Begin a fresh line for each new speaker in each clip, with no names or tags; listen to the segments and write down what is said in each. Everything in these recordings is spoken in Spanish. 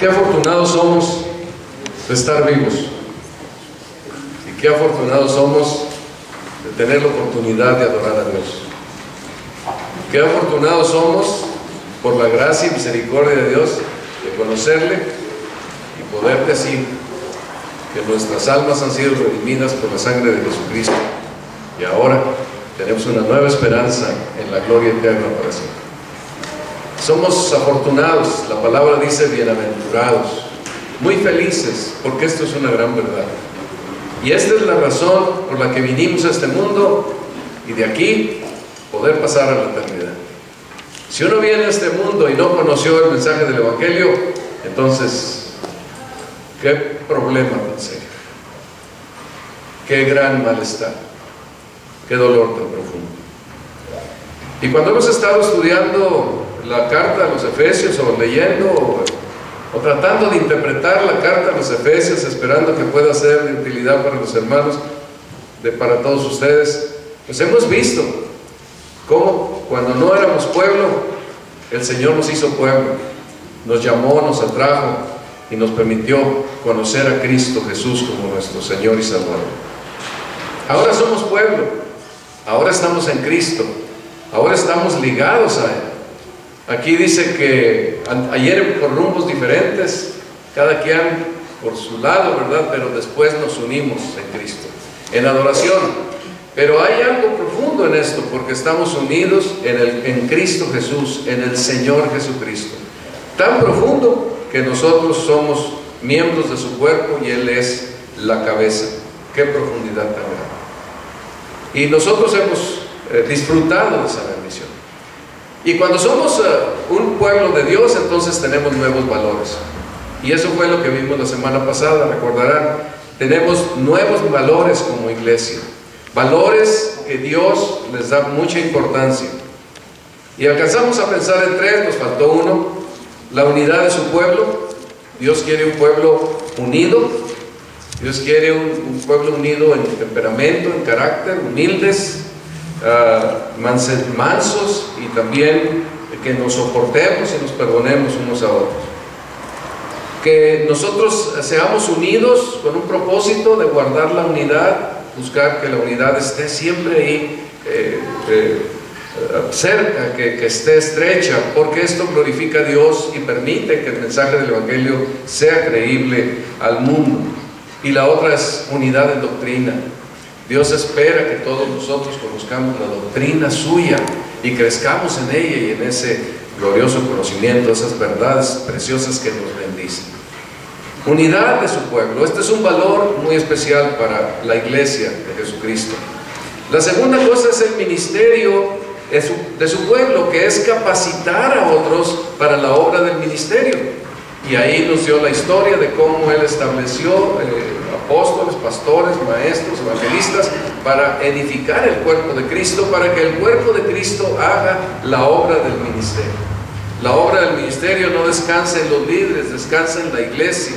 Qué afortunados somos de estar vivos, y qué afortunados somos de tener la oportunidad de adorar a Dios. Qué afortunados somos por la gracia y misericordia de Dios de conocerle y poder decir que nuestras almas han sido redimidas por la sangre de Jesucristo, y ahora tenemos una nueva esperanza en la gloria eterna para siempre. Somos afortunados, la palabra dice bienaventurados, muy felices, porque esto es una gran verdad. Y esta es la razón por la que vinimos a este mundo, y de aquí poder pasar a la eternidad. Si uno viene a este mundo y no conoció el mensaje del Evangelio, entonces, qué problema tan serio, qué gran malestar, qué dolor tan profundo. Y cuando hemos estado estudiando la carta a los Efesios, o leyendo o tratando de interpretar la carta a los Efesios, esperando que pueda ser de utilidad para los hermanos, para todos ustedes, pues hemos visto cómo cuando no éramos pueblo, el Señor nos hizo pueblo, nos llamó, nos atrajo y nos permitió conocer a Cristo Jesús como nuestro Señor y Salvador. Ahora somos pueblo, ahora estamos en Cristo, ahora estamos ligados a Él. Aquí dice que ayer por rumbos diferentes, cada quien por su lado, ¿verdad? Pero después nos unimos en Cristo, en adoración. Pero hay algo profundo en esto, porque estamos unidos en Cristo Jesús, en el Señor Jesucristo. Tan profundo que nosotros somos miembros de su cuerpo y Él es la cabeza. Qué profundidad tan grande. Y nosotros hemos disfrutado de esa bendición. Y cuando somos un pueblo de Dios, entonces tenemos nuevos valores. Y eso fue lo que vimos la semana pasada, recordarán. Tenemos nuevos valores como iglesia. Valores que Dios les da mucha importancia. Y alcanzamos a pensar en tres, nos faltó uno: la unidad de su pueblo. Dios quiere un pueblo unido. Dios quiere un pueblo unido en temperamento, en carácter, humildes, mansos, y también que nos soportemos y nos perdonemos unos a otros. Que nosotros seamos unidos con un propósito de guardar la unidad, buscar que la unidad esté siempre ahí cerca, que esté estrecha, porque esto glorifica a Dios y permite que el mensaje del Evangelio sea creíble al mundo. Y la otra es unidad en doctrina. Dios espera que todos nosotros conozcamos la doctrina suya y crezcamos en ella y en ese glorioso conocimiento, esas verdades preciosas que nos bendicen. Unidad de su pueblo. Este es un valor muy especial para la iglesia de Jesucristo. La segunda cosa es el ministerio de su pueblo, que es capacitar a otros para la obra del ministerio. Y ahí nos dio la historia de cómo Él estableció apóstoles, pastores, maestros, evangelistas, para edificar el cuerpo de Cristo, para que el cuerpo de Cristo haga la obra del ministerio. La obra del ministerio no descansa en los líderes, descansa en la iglesia.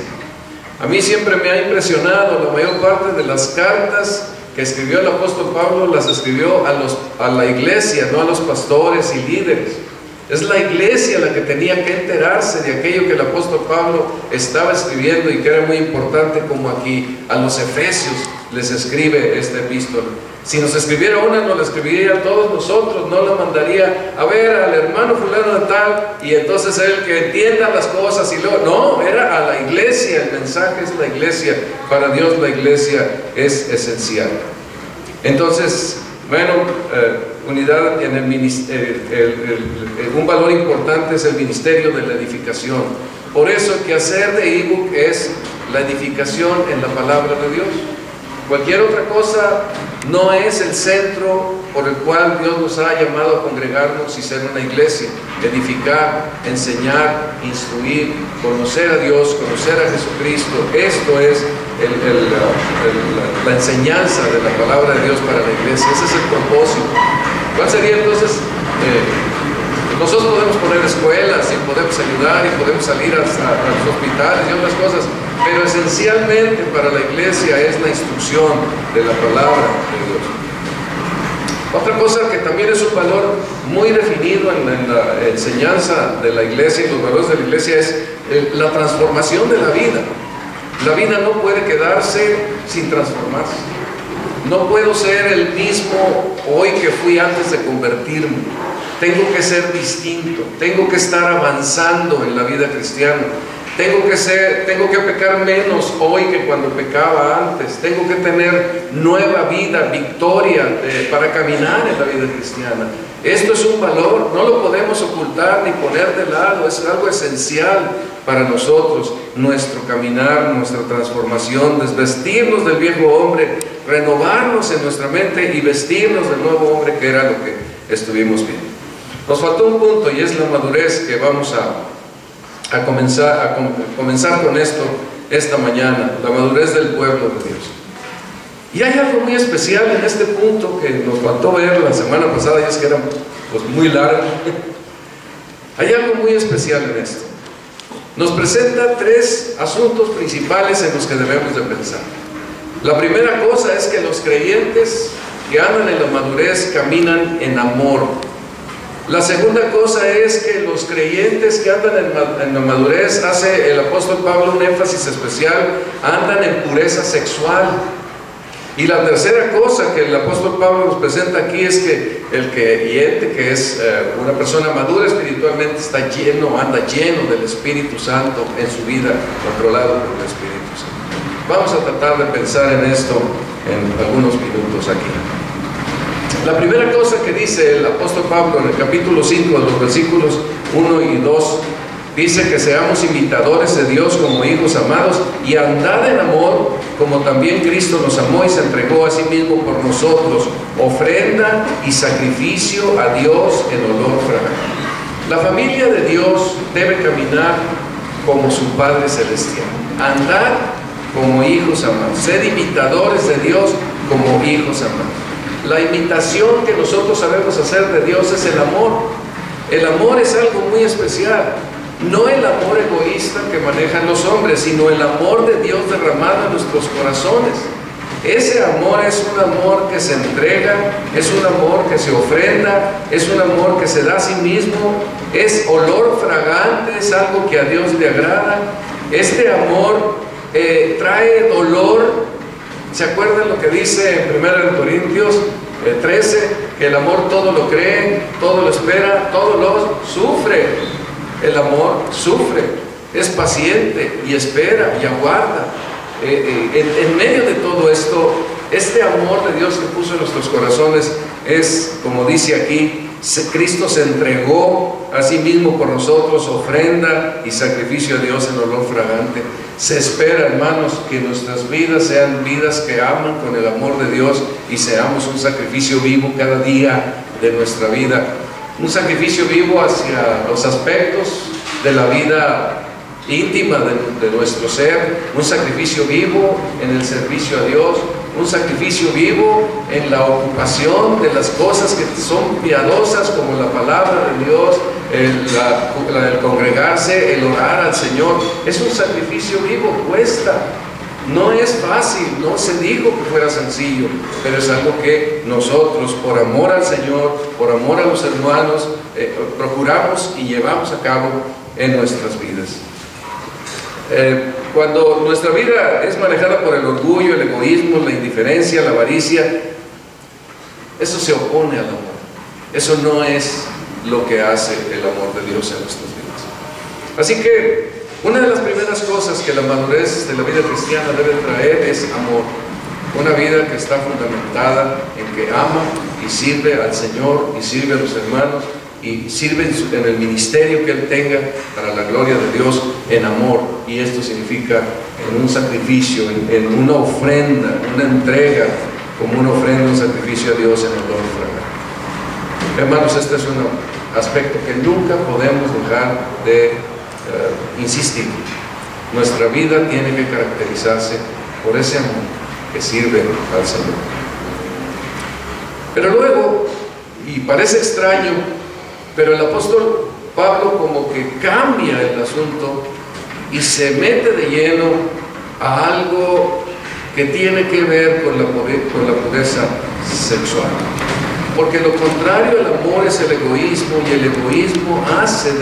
A mí siempre me ha impresionado, la mayor parte de las cartas que escribió el apóstol Pablo las escribió a la iglesia, no a los pastores y líderes. Es la iglesia la que tenía que enterarse de aquello que el apóstol Pablo estaba escribiendo y que era muy importante, como aquí a los Efesios les escribe esta epístola. Si nos escribiera una, nos la escribiría a todos nosotros, no la mandaría a ver al hermano fulano de tal, y entonces él que entienda las cosas y luego, no, era a la iglesia, el mensaje es la iglesia, para Dios la iglesia es esencial. Entonces, bueno, unidad en el ministerio, un valor importante es el ministerio de la edificación. Por eso el quehacer de ebook es la edificación en la palabra de Dios. Cualquier otra cosa no es el centro por el cual Dios nos ha llamado a congregarnos y ser una iglesia. Edificar, enseñar, instruir, conocer a Dios, conocer a Jesucristo. Esto es la enseñanza de la palabra de Dios para la iglesia. Ese es el propósito. ¿Cuál sería entonces? Nosotros podemos poner escuelas y podemos ayudar y podemos salir a los hospitales y otras cosas, pero esencialmente para la iglesia es la instrucción de la palabra de Dios. Otra cosa que también es un valor muy definido en la enseñanza de la iglesia y los valores de la iglesia es la transformación de la vida. La vida no puede quedarse sin transformarse. No puedo ser el mismo hoy que fui antes de convertirme. Tengo que ser distinto, tengo que estar avanzando en la vida cristiana. Tengo que pecar menos hoy que cuando pecaba antes. Tengo que tener nueva vida, victoria para caminar en la vida cristiana. Esto es un valor, no lo podemos ocultar ni poner de lado, es algo esencial para nosotros, nuestro caminar, nuestra transformación, desvestirnos del viejo hombre, renovarnos en nuestra mente y vestirnos del nuevo hombre, que era lo que estuvimos viendo. Nos faltó un punto y es la madurez, que vamos a comenzar con esto esta mañana, la madurez del pueblo de Dios. Y hay algo muy especial en este punto que nos faltó ver la semana pasada, y es que era pues muy largo. Hay algo muy especial en esto. Nos presenta tres asuntos principales en los que debemos de pensar. La primera cosa es que los creyentes que andan en la madurez caminan en amor. La segunda cosa es que los creyentes que andan en la madurez, hace el apóstol Pablo un énfasis especial, andan en pureza sexual. Y la tercera cosa que el apóstol Pablo nos presenta aquí es que el creyente, que es una persona madura espiritualmente, anda lleno del Espíritu Santo en su vida, controlado por el Espíritu Santo. Vamos a tratar de pensar en esto en algunos minutos aquí. La primera cosa que dice el apóstol Pablo en el capítulo 5, los versículos 1 y 2, dice que seamos imitadores de Dios como hijos amados y andad en amor como también Cristo nos amó y se entregó a sí mismo por nosotros, ofrenda y sacrificio a Dios en olor fragante. La familia de Dios debe caminar como su Padre Celestial, andar como hijos amados, ser imitadores de Dios como hijos amados. La imitación que nosotros sabemos hacer de Dios es el amor. El amor es algo muy especial. No el amor egoísta que manejan los hombres, sino el amor de Dios derramado en nuestros corazones. Ese amor es un amor que se entrega, es un amor que se ofrenda, es un amor que se da a sí mismo, es olor fragante, es algo que a Dios le agrada. Este amor trae dolor. ¿Se acuerdan lo que dice en 1 Corintios 13? Que el amor todo lo cree, todo lo espera, todo lo sufre. El amor sufre, es paciente y espera y aguarda. En medio de todo esto, este amor de Dios que puso en nuestros corazones es, como dice aquí, Cristo se entregó a sí mismo por nosotros, ofrenda y sacrificio a Dios en olor fragante. Se espera, hermanos, que nuestras vidas sean vidas que aman con el amor de Dios y seamos un sacrificio vivo cada día de nuestra vida. Un sacrificio vivo hacia los aspectos de la vida íntima de nuestro ser, un sacrificio vivo en el servicio a Dios, un sacrificio vivo en la ocupación de las cosas que son piadosas, como la palabra de Dios, el congregarse, el orar al Señor. Es un sacrificio vivo, cuesta. No es fácil, no se dijo que fuera sencillo, pero es algo que nosotros, por amor al Señor, por amor a los hermanos, procuramos y llevamos a cabo en nuestras vidas. Cuando nuestra vida es manejada por el orgullo, el egoísmo, la indiferencia, la avaricia, eso se opone al amor. Eso no es lo que hace el amor de Dios en nuestras vidas. Así que una de las primeras cosas que la madurez de la vida cristiana debe traer es amor. Una vida que está fundamentada en que ama y sirve al Señor y sirve a los hermanos y sirve en el ministerio que Él tenga para la gloria de Dios en amor. Y esto significa en un sacrificio, en una ofrenda, una entrega, como una ofrenda, un sacrificio a Dios en olor fragante. Hermanos, este es un aspecto que nunca podemos dejar de insistir. Nuestra vida tiene que caracterizarse por ese amor que sirve al Señor. Pero luego, y parece extraño, pero el apóstol Pablo como que cambia el asunto y se mete de lleno a algo que tiene que ver con la pureza sexual. Porque lo contrario al amor es el egoísmo, y el egoísmo hace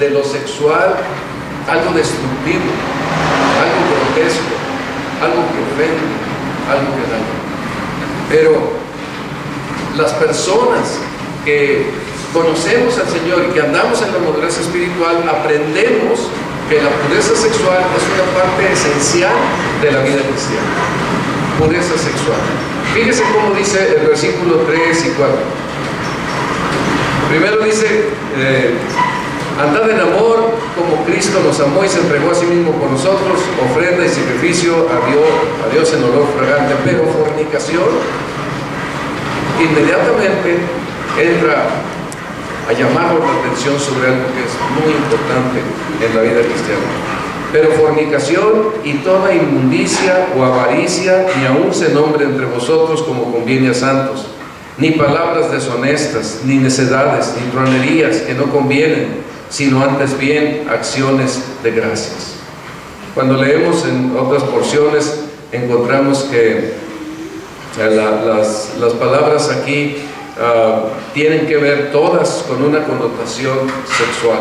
de lo sexual algo destructivo, algo grotesco, algo que ofende, algo que daña. Pero las personas que conocemos al Señor y que andamos en la madurez espiritual, aprendemos que la pureza sexual es una parte esencial de la vida cristiana. Pureza sexual. Fíjese cómo dice el versículo 3 y 4. Primero dice, andad en amor como Cristo nos amó y se entregó a sí mismo por nosotros, ofrenda y sacrificio a Dios en olor fragante. Pero fornicación inmediatamente entra a llamarnos la atención sobre algo que es muy importante en la vida cristiana. Pero fornicación y toda inmundicia o avaricia ni aun se nombre entre vosotros como conviene a santos, ni palabras deshonestas, ni necedades, ni truanerías que no convienen, sino antes bien acciones de gracias. Cuando leemos en otras porciones encontramos que las palabras aquí tienen que ver todas con una connotación sexual.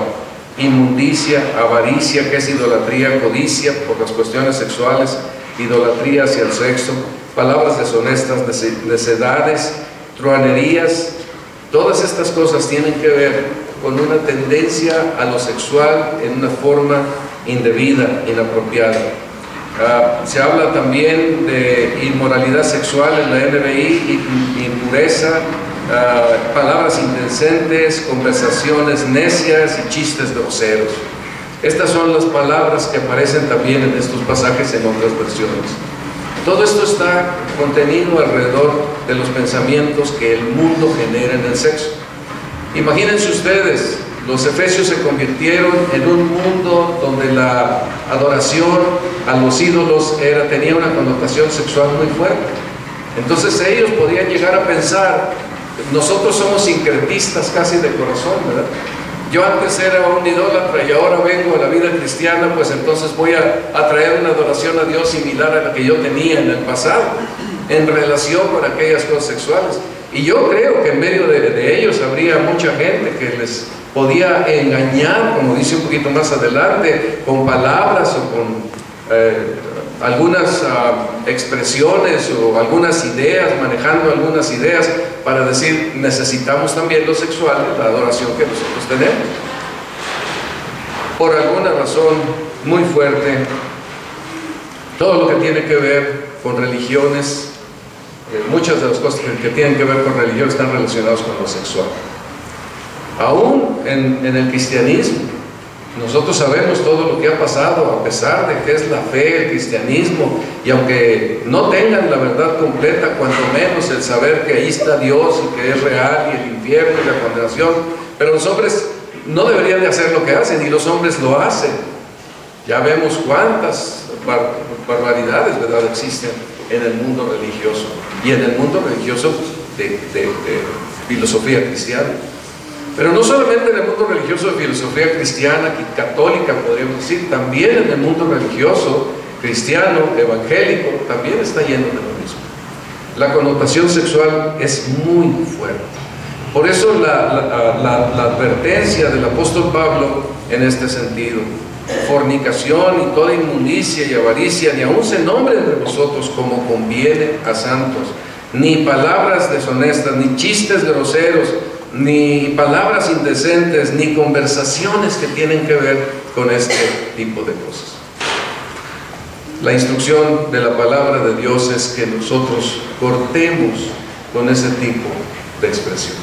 Inmundicia, avaricia, que es idolatría, codicia por las cuestiones sexuales, idolatría hacia el sexo, palabras deshonestas, necedades, truanerías. Todas estas cosas tienen que ver con una tendencia a lo sexual en una forma indebida, inapropiada. Se habla también de inmoralidad sexual en la NBI, impureza, palabras indecentes, conversaciones necias y chistes groseros. Estas son las palabras que aparecen también en estos pasajes en otras versiones. Todo esto está contenido alrededor de los pensamientos que el mundo genera en el sexo. Imagínense ustedes, los efesios se convirtieron en un mundo donde la adoración a los ídolos tenía una connotación sexual muy fuerte. Entonces ellos podían llegar a pensar, nosotros somos sincretistas casi de corazón, ¿verdad? Yo antes era un idólatra y ahora vengo a la vida cristiana, pues entonces voy a traer una adoración a Dios similar a la que yo tenía en el pasado, en relación con aquellas cosas sexuales. Y yo creo que en medio de ellos habría mucha gente que les podía engañar, como dice un poquito más adelante, con palabras o con algunas expresiones o algunas ideas, manejando algunas ideas para decir, necesitamos también lo sexual, la adoración que nosotros tenemos. Por alguna razón muy fuerte, todo lo que tiene que ver con religiones, muchas de las cosas que tienen que ver con religión están relacionadas con lo sexual. Aún en el cristianismo, nosotros sabemos todo lo que ha pasado, a pesar de que es la fe, el cristianismo, y aunque no tengan la verdad completa, cuanto menos el saber que ahí está Dios y que es real, y el infierno y la condenación, pero los hombres no deberían de hacer lo que hacen, y los hombres lo hacen. Ya vemos cuántas barbaridades, ¿verdad?, existen en el mundo religioso, y en el mundo religioso de filosofía cristiana. Pero no solamente en el mundo religioso de filosofía cristiana, católica podríamos decir, también en el mundo religioso, cristiano, evangélico, también está lleno de lo mismo. La connotación sexual es muy fuerte. Por eso la advertencia del apóstol Pablo en este sentido: fornicación y toda inmundicia y avaricia, ni aun se nombre entre vosotros como conviene a santos, ni palabras deshonestas, ni chistes groseros, ni palabras indecentes, ni conversaciones que tienen que ver con este tipo de cosas. La instrucción de la palabra de Dios es que nosotros cortemos con ese tipo de expresiones.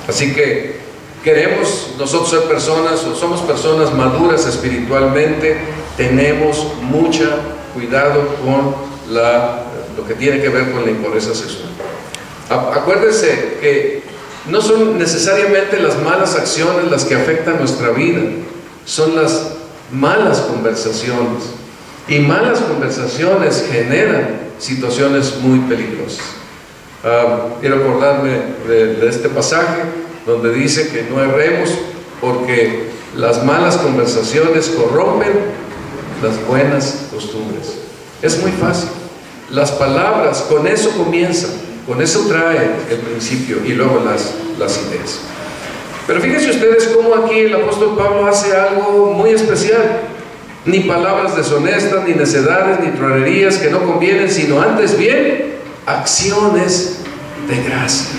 Así que queremos nosotros ser personas, o somos personas maduras espiritualmente, tenemos mucho cuidado con lo que tiene que ver con la impureza sexual. Acuérdense que no son necesariamente las malas acciones las que afectan nuestra vida, son las malas conversaciones. Y malas conversaciones generan situaciones muy peligrosas. Quiero acordarme de este pasaje donde dice que no erremos porque las malas conversaciones corrompen las buenas costumbres. Es muy fácil. Las palabras, con eso comienzan, con eso trae el principio y luego las ideas. Pero fíjense ustedes cómo aquí el apóstol Pablo hace algo muy especial. ni palabras deshonestas, ni necedades, ni tronerías que no convienen, sino antes bien acciones de gracias.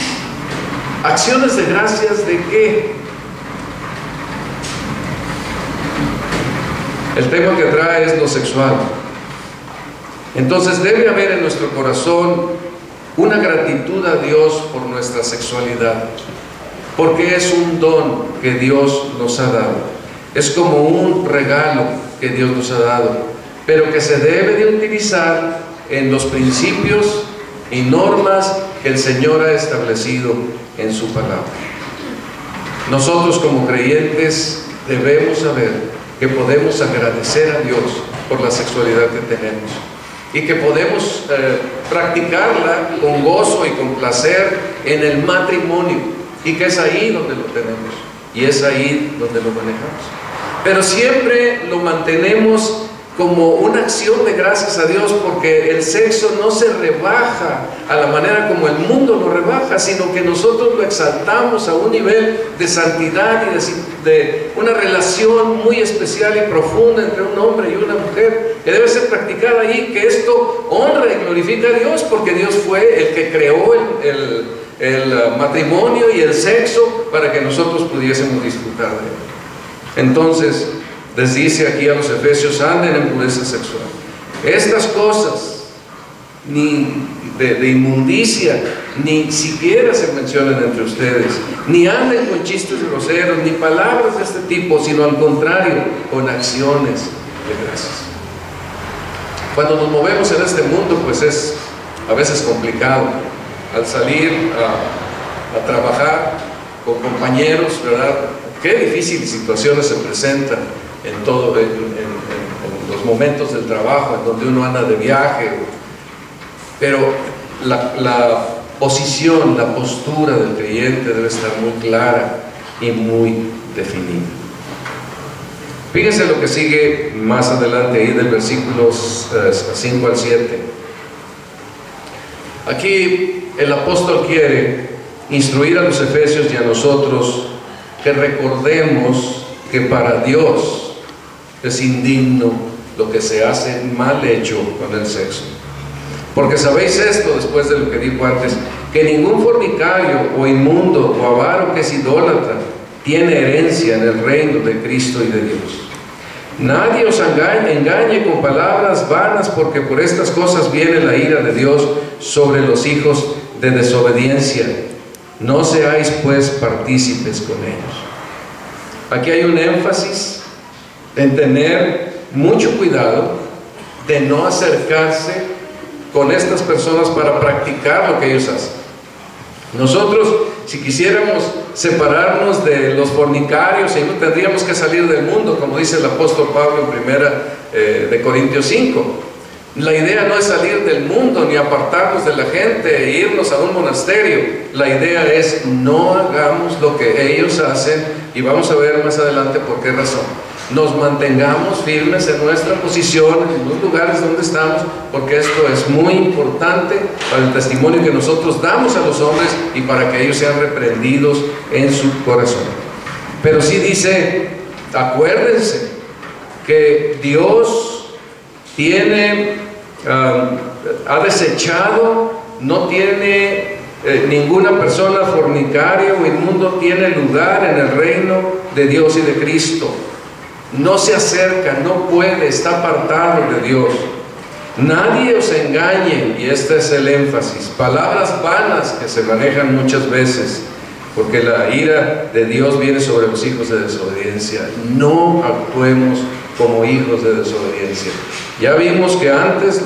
¿Acciones de gracias de qué? El tema que trae es lo sexual. Entonces debe haber en nuestro corazón una gratitud a Dios por nuestra sexualidad, porque es un don que Dios nos ha dado, es como un regalo que Dios nos ha dado, pero que se debe de utilizar en los principios y normas que el Señor ha establecido en su palabra. Nosotros como creyentes debemos saber que podemos agradecer a Dios por la sexualidad que tenemos y que podemos practicarla con gozo y con placer en el matrimonio, y que es ahí donde lo tenemos y es ahí donde lo manejamos, pero siempre lo mantenemos como una acción de gracias a Dios, porque el sexo no se rebaja a la manera como el mundo lo rebaja, sino que nosotros lo exaltamos a un nivel de santidad y de una relación muy especial y profunda entre un hombre y una mujer, que debe ser practicada ahí, que esto honra y glorifica a Dios, porque Dios fue el que creó el matrimonio y el sexo para que nosotros pudiésemos disfrutar de él. Entonces, les dice aquí a los efesios: anden en pureza sexual. Estas cosas ni de inmundicia ni siquiera se mencionan entre ustedes, ni anden con chistes groseros ni palabras de este tipo, sino al contrario, con acciones de gracias. Cuando nos movemos en este mundo, pues es a veces complicado. Al salir a trabajar con compañeros, ¿verdad? Qué difíciles situaciones se presentan en los momentos del trabajo, en donde uno anda de viaje, pero la posición, la postura del creyente debe estar muy clara y muy definida. Fíjense lo que sigue más adelante ahí del versículos 5 al 7. Aquí el apóstol quiere instruir a los efesios y a nosotros que recordemos que para Dios es indigno lo que se hace mal hecho con el sexo. Porque sabéis esto, después de lo que dijo antes, que ningún fornicario o inmundo o avaro que es idólatra tiene herencia en el reino de Cristo y de Dios. Nadie os engañe con palabras vanas, porque por estas cosas viene la ira de Dios sobre los hijos de desobediencia. No seáis pues partícipes con ellos. Aquí hay un énfasis en tener mucho cuidado de no acercarse con estas personas para practicar lo que ellos hacen. Nosotros, si quisiéramos separarnos de los fornicarios, tendríamos que salir del mundo, como dice el apóstol Pablo en primera de Corintios 5. La idea no es salir del mundo ni apartarnos de la gente e irnos a un monasterio. La idea es no hagamos lo que ellos hacen, y vamos a ver más adelante por qué razón. Nos mantengamos firmes en nuestra posición, en los lugares donde estamos, porque esto es muy importante para el testimonio que nosotros damos a los hombres y para que ellos sean reprendidos en su corazón. Pero sí dice, acuérdense que Dios ha desechado, no tiene ninguna persona fornicaria o inmundo tiene lugar en el reino de Dios y de Cristo. No se acerca, no puede, está apartado de Dios. Nadie os engañe, y este es el énfasis, palabras vanas que se manejan muchas veces, porque la ira de Dios viene sobre los hijos de desobediencia. No actuemos como hijos de desobediencia. Ya vimos que antes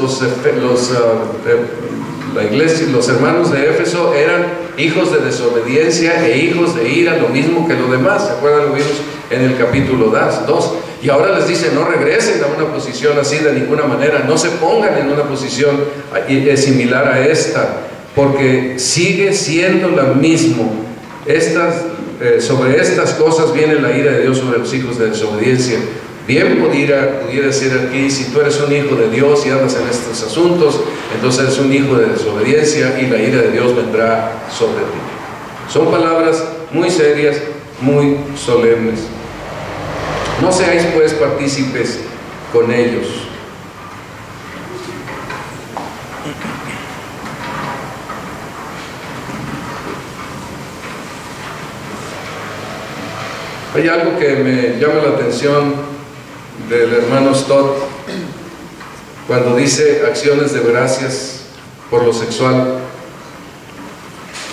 la iglesia, los hermanos de Éfeso eran hijos de desobediencia e hijos de ira, lo mismo que los demás. ¿Se acuerdan? Lo vimos en el capítulo 2. Y ahora les dice, no regresen a una posición así de ninguna manera, no se pongan en una posición similar a esta, porque sigue siendo la misma. Sobre estas cosas viene la ira de Dios sobre los hijos de desobediencia. Bien pudiera decir aquí, si tú eres un hijo de Dios y andas en estos asuntos, entonces eres un hijo de desobediencia y la ira de Dios vendrá sobre ti. Son palabras muy serias, muy solemnes. No seáis pues partícipes con ellos. Hay algo que me llama la atención del hermano Stott cuando dice acciones de gracias por lo sexual.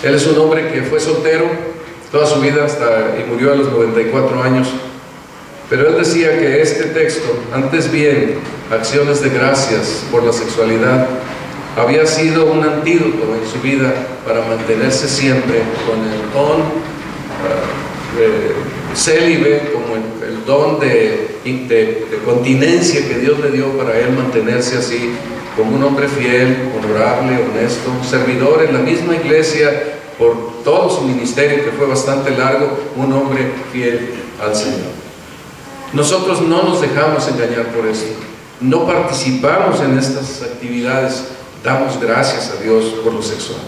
Él es un hombre que fue soltero toda su vida y murió a los 94 años, pero él decía que este texto, antes bien, acciones de gracias por la sexualidad, había sido un antídoto en su vida para mantenerse siempre con el don célibe, como el don de continencia que Dios le dio para él mantenerse así, como un hombre fiel, honorable, honesto, servidor en la misma iglesia por todo su ministerio, que fue bastante largo, un hombre fiel al Señor. Nosotros no nos dejamos engañar por esto, no participamos en estas actividades, damos gracias a Dios por lo sexual.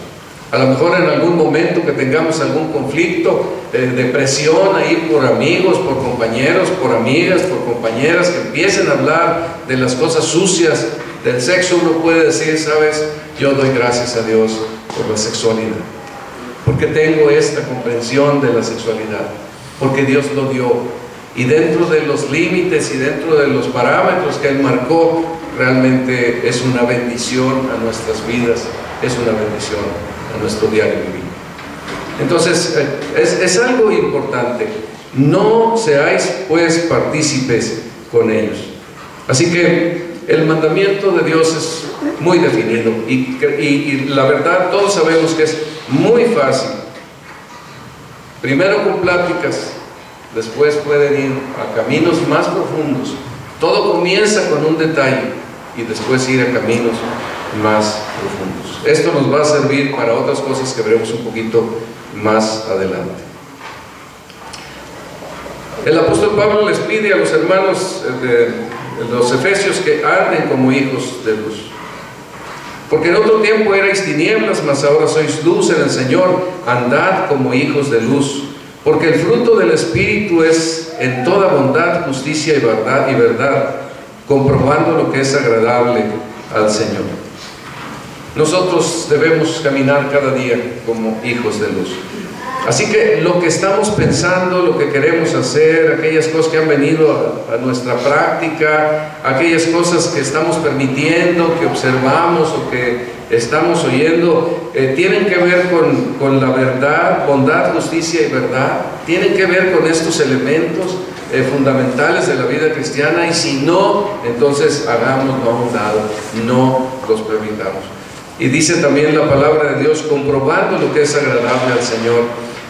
A lo mejor en algún momento que tengamos algún conflicto, depresión ahí por amigos, por compañeros, por amigas, por compañeras que empiecen a hablar de las cosas sucias del sexo, uno puede decir, sabes, yo doy gracias a Dios por la sexualidad, porque tengo esta comprensión de la sexualidad, porque Dios lo dio, y dentro de los límites y dentro de los parámetros que Él marcó, realmente es una bendición a nuestras vidas, es una bendición a nuestro diario vivir. Entonces, es algo importante. No seáis pues partícipes con ellos. Así que el mandamiento de Dios es muy definido y la verdad todos sabemos que es muy fácil. Primero con pláticas, después pueden ir a caminos más profundos. Todo comienza con un detalle y después ir a caminos más profundos. Esto nos va a servir para otras cosas que veremos un poquito más adelante. El apóstol Pablo les pide a los hermanos de los efesios que anden como hijos de luz. Porque en otro tiempo erais tinieblas, mas ahora sois luz en el Señor. Andad como hijos de luz. Porque el fruto del Espíritu es en toda bondad, justicia y verdad, comprobando lo que es agradable al Señor. Nosotros debemos caminar cada día como hijos de luz. Así que lo que estamos pensando, lo que queremos hacer, aquellas cosas que han venido a nuestra práctica, aquellas cosas que estamos permitiendo, que observamos o que estamos oyendo, tienen que ver con la verdad, bondad, justicia y verdad. Tienen que ver con estos elementos fundamentales de la vida cristiana, y si no, entonces hagámoslo a un lado, no los permitamos. Y dice también la palabra de Dios, comprobando lo que es agradable al Señor.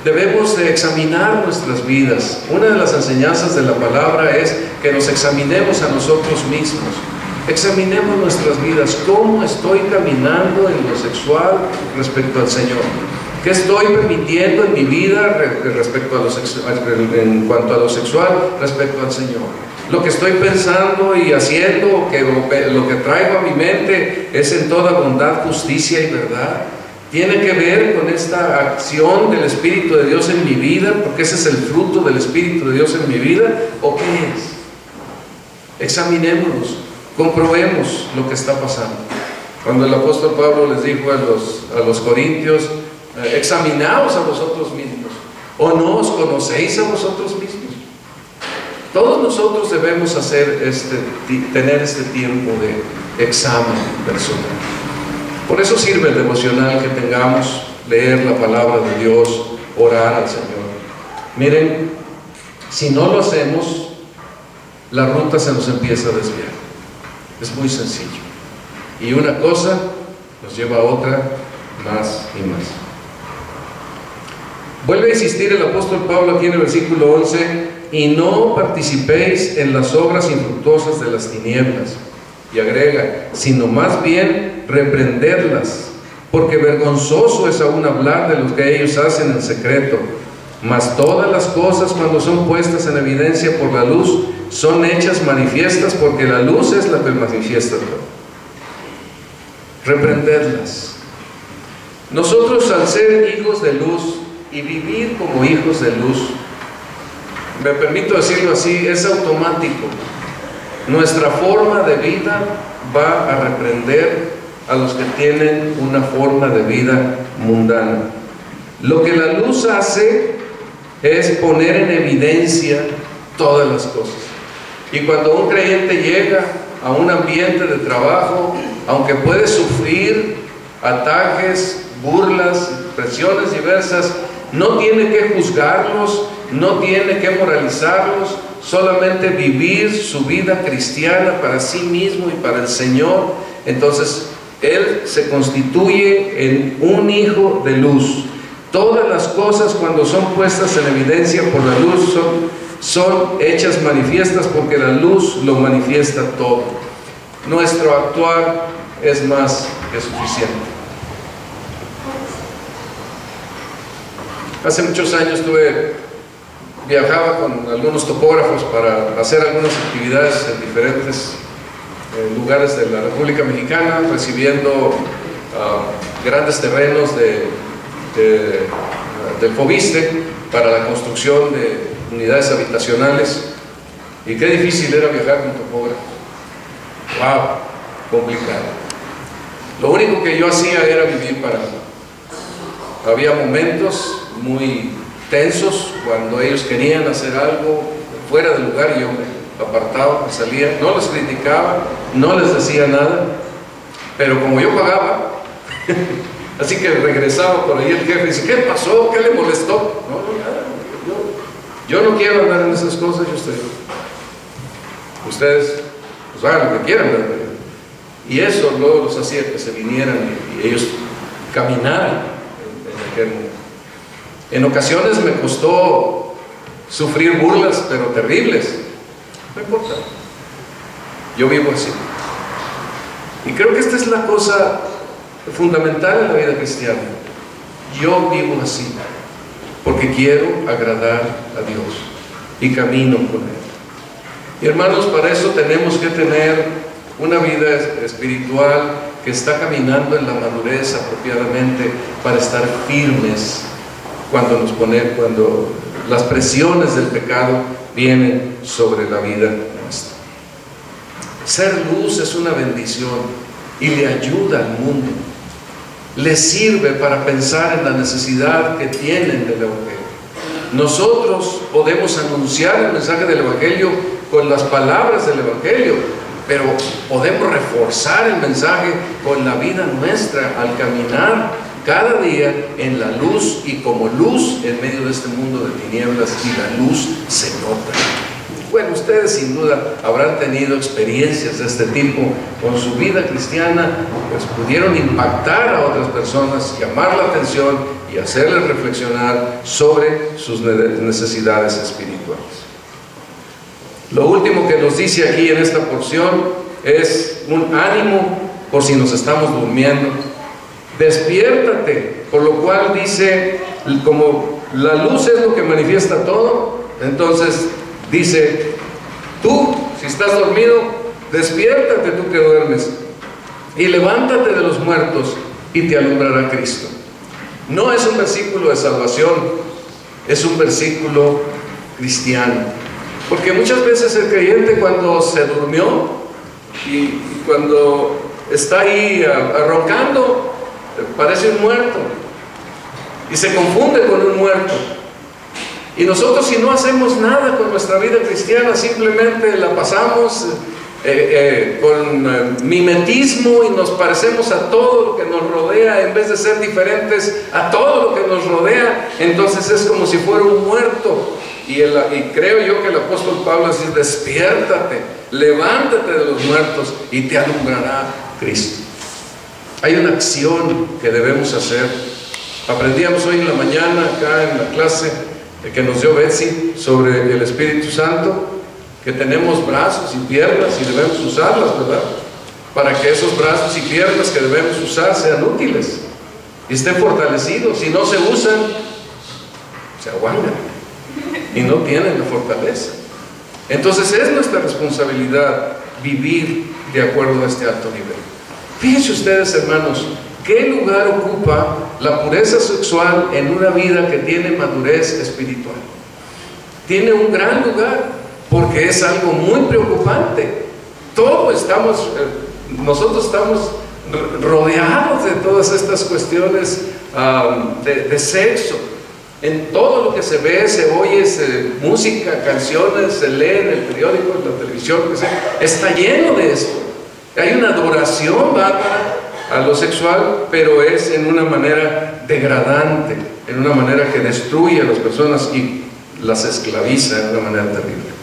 Debemos de examinar nuestras vidas. Una de las enseñanzas de la palabra es que nos examinemos a nosotros mismos. Examinemos nuestras vidas. ¿Cómo estoy caminando en lo sexual respecto al Señor? ¿Qué estoy permitiendo en mi vida respecto a en cuanto a lo sexual respecto al Señor? Lo que estoy pensando y haciendo, lo que traigo a mi mente, es en toda bondad, justicia y verdad. Tiene que ver con esta acción del Espíritu de Dios en mi vida, porque ese es el fruto del Espíritu de Dios en mi vida, ¿o qué es? Examinémonos, comprobemos lo que está pasando. Cuando el apóstol Pablo les dijo a los corintios, examinaos a vosotros mismos, o no os conocéis a vosotros mismos. Todos nosotros debemos tener este tiempo de examen personal. Por eso sirve el devocional que tengamos, leer la palabra de Dios, orar al Señor. Miren, si no lo hacemos, la ruta se nos empieza a desviar. Es muy sencillo. Y una cosa nos lleva a otra, más y más. Vuelve a insistir el apóstol Pablo aquí en el versículo 11, y no participéis en las obras infructuosas de las tinieblas. Y agrega, sino más bien reprenderlas, porque vergonzoso es aún hablar de lo que ellos hacen en secreto. Mas todas las cosas, cuando son puestas en evidencia por la luz, son hechas manifiestas, porque la luz es la que manifiesta todo. Reprenderlas. Nosotros, al ser hijos de luz y vivir como hijos de luz, me permito decirlo así, es automático. Nuestra forma de vida va a reprender a los que tienen una forma de vida mundana. Lo que la luz hace es poner en evidencia todas las cosas. Y cuando un creyente llega a un ambiente de trabajo, aunque puede sufrir ataques, burlas, presiones diversas, no tiene que juzgarlos, no tiene que moralizarlos, solamente vivir su vida cristiana para sí mismo y para el Señor. Entonces él se constituye en un hijo de luz. Todas las cosas, cuando son puestas en evidencia por la luz, son hechas manifiestas, porque la luz lo manifiesta todo. Nuestro actuar es más que suficiente. Hace muchos años viajaba con algunos topógrafos para hacer algunas actividades en diferentes lugares de la República Mexicana, recibiendo grandes terrenos del FOBISTE para la construcción de unidades habitacionales. Y qué difícil era viajar con topógrafos. ¡Wow! Complicado. Lo único que yo hacía era vivir para mí. Había momentos muy tensos cuando ellos querían hacer algo fuera del lugar y yo me apartaba, me salía, no les criticaba, no les decía nada, pero como yo pagaba, así que regresaba por ahí el jefe y dice: ¿qué pasó? ¿Qué le molestó? No, nada, yo no quiero andar en esas cosas. Ustedes pues hagan lo que quieran, ¿verdad? Y eso luego los hacía que se vinieran y ellos caminaran en aquel mundo. En ocasiones me costó sufrir burlas, pero terribles. No importa, yo vivo así. Y creo que esta es la cosa fundamental en la vida cristiana. Yo vivo así porque quiero agradar a Dios y camino con Él. Y hermanos, para eso tenemos que tener una vida espiritual que está caminando en la madurez apropiadamente, para estar firmes cuando las presiones del pecado vienen sobre la vida nuestra. Ser luz es una bendición y le ayuda al mundo, le sirve para pensar en la necesidad que tienen del Evangelio. Nosotros podemos anunciar el mensaje del Evangelio con las palabras del Evangelio, pero podemos reforzar el mensaje con la vida nuestra al caminar cada día en la luz y como luz en medio de este mundo de tinieblas, y la luz se nota. Bueno, ustedes sin duda habrán tenido experiencias de este tipo con su vida cristiana, pues pudieron impactar a otras personas, llamar la atención y hacerles reflexionar sobre sus necesidades espirituales. Lo último que nos dice aquí en esta porción es un ánimo por si nos estamos durmiendo. Despiértate, por lo cual dice, como la luz es lo que manifiesta todo, entonces dice: tú, si estás dormido, despiértate, tú que duermes, y levántate de los muertos y te alumbrará Cristo. No es un versículo de salvación, es un versículo cristiano, porque muchas veces el creyente, cuando se durmió y cuando está ahí roncando, parece un muerto y se confunde con un muerto. Y nosotros, si no hacemos nada con nuestra vida cristiana, simplemente la pasamos con mimetismo y nos parecemos a todo lo que nos rodea en vez de ser diferentes a todo lo que nos rodea, entonces es como si fuera un muerto. Y creo yo que el apóstol Pablo dice: despiértate, levántate de los muertos y te alumbrará Cristo. Hay una acción que debemos hacer. Aprendíamos hoy en la mañana acá en la clase que nos dio Betsy sobre el Espíritu Santo, que tenemos brazos y piernas y debemos usarlas, ¿verdad? Para que esos brazos y piernas que debemos usar sean útiles y estén fortalecidos. Si no se usan, se aguangan y no tienen la fortaleza. Entonces es nuestra responsabilidad vivir de acuerdo a este alto nivel. Fíjense ustedes, hermanos, ¿qué lugar ocupa la pureza sexual en una vida que tiene madurez espiritual? Tiene un gran lugar, porque es algo muy preocupante. nosotros estamos rodeados de todas estas cuestiones de sexo. En todo lo que se ve, se oye, música, canciones, se lee en el periódico, en la televisión, está lleno de esto. Hay una adoración bárbara a lo sexual, pero es en una manera degradante, en una manera que destruye a las personas y las esclaviza de una manera terrible.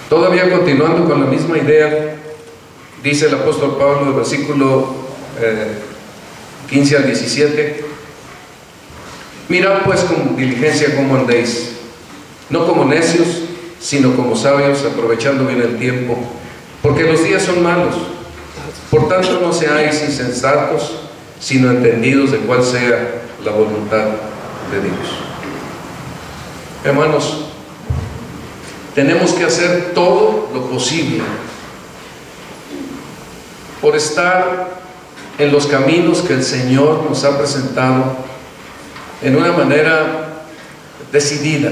Todavía continuando con la misma idea, dice el apóstol Pablo, el versículo 15 al 17: mirad pues con diligencia cómo andéis, no como necios, sino como sabios, aprovechando bien el tiempo, porque los días son malos. Por tanto, no seáis insensatos, sino entendidos de cuál sea la voluntad de Dios. Hermanos, tenemos que hacer todo lo posible por estar en los caminos que el Señor nos ha presentado en una manera decidida,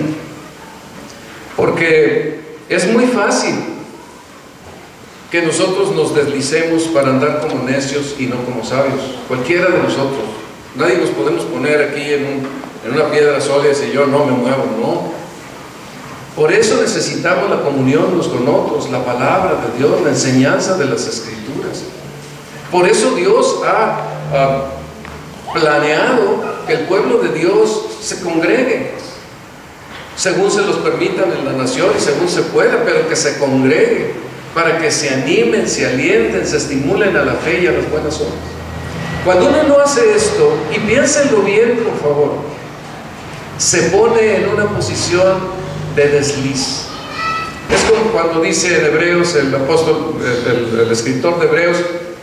porque es muy fácil que nosotros nos deslicemos para andar como necios y no como sabios, cualquiera de nosotros. Nadie nos podemos poner aquí en una piedra sólida y decir yo no me muevo, no. Por eso necesitamos la comunión unos con otros, la palabra de Dios, la enseñanza de las Escrituras. Por eso Dios ha planeado que el pueblo de Dios se congregue, según se los permitan en la nación y según se pueda, pero que se congregue, para que se animen, se alienten, se estimulen a la fe y a las buenas obras. Cuando uno no hace esto, y piénsenlo bien por favor, se pone en una posición de desliz. Es como cuando dice en Hebreos, el apóstol, el escritor de Hebreos,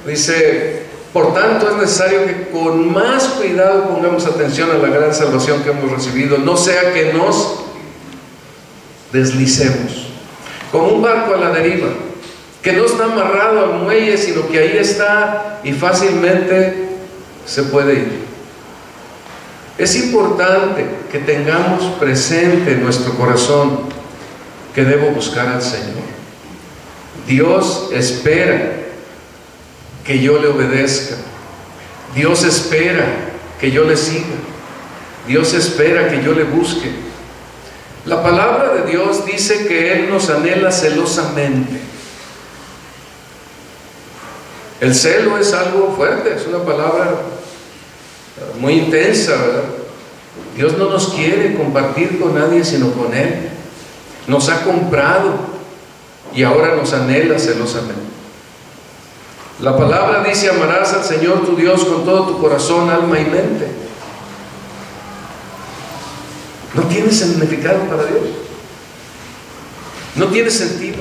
dice: por tanto es necesario que con más cuidado pongamos atención a la gran salvación que hemos recibido, no sea que nos deslicemos como un barco a la deriva, que no está amarrado al muelle, sino que ahí está y fácilmente se puede ir. Es importante que tengamos presente en nuestro corazón que debo buscar al Señor. Dios espera que yo le obedezca. Dios espera que yo le siga. Dios espera que yo le busque. La palabra de Dios dice que Él nos anhela celosamente. El celo es algo fuerte, es una palabra muy intensa, ¿verdad? Dios no nos quiere compartir con nadie sino con Él. Nos ha comprado y ahora nos anhela celosamente. La palabra dice: amarás al Señor tu Dios con todo tu corazón, alma y mente. ¿No tiene significado para Dios? ¿No tiene sentido?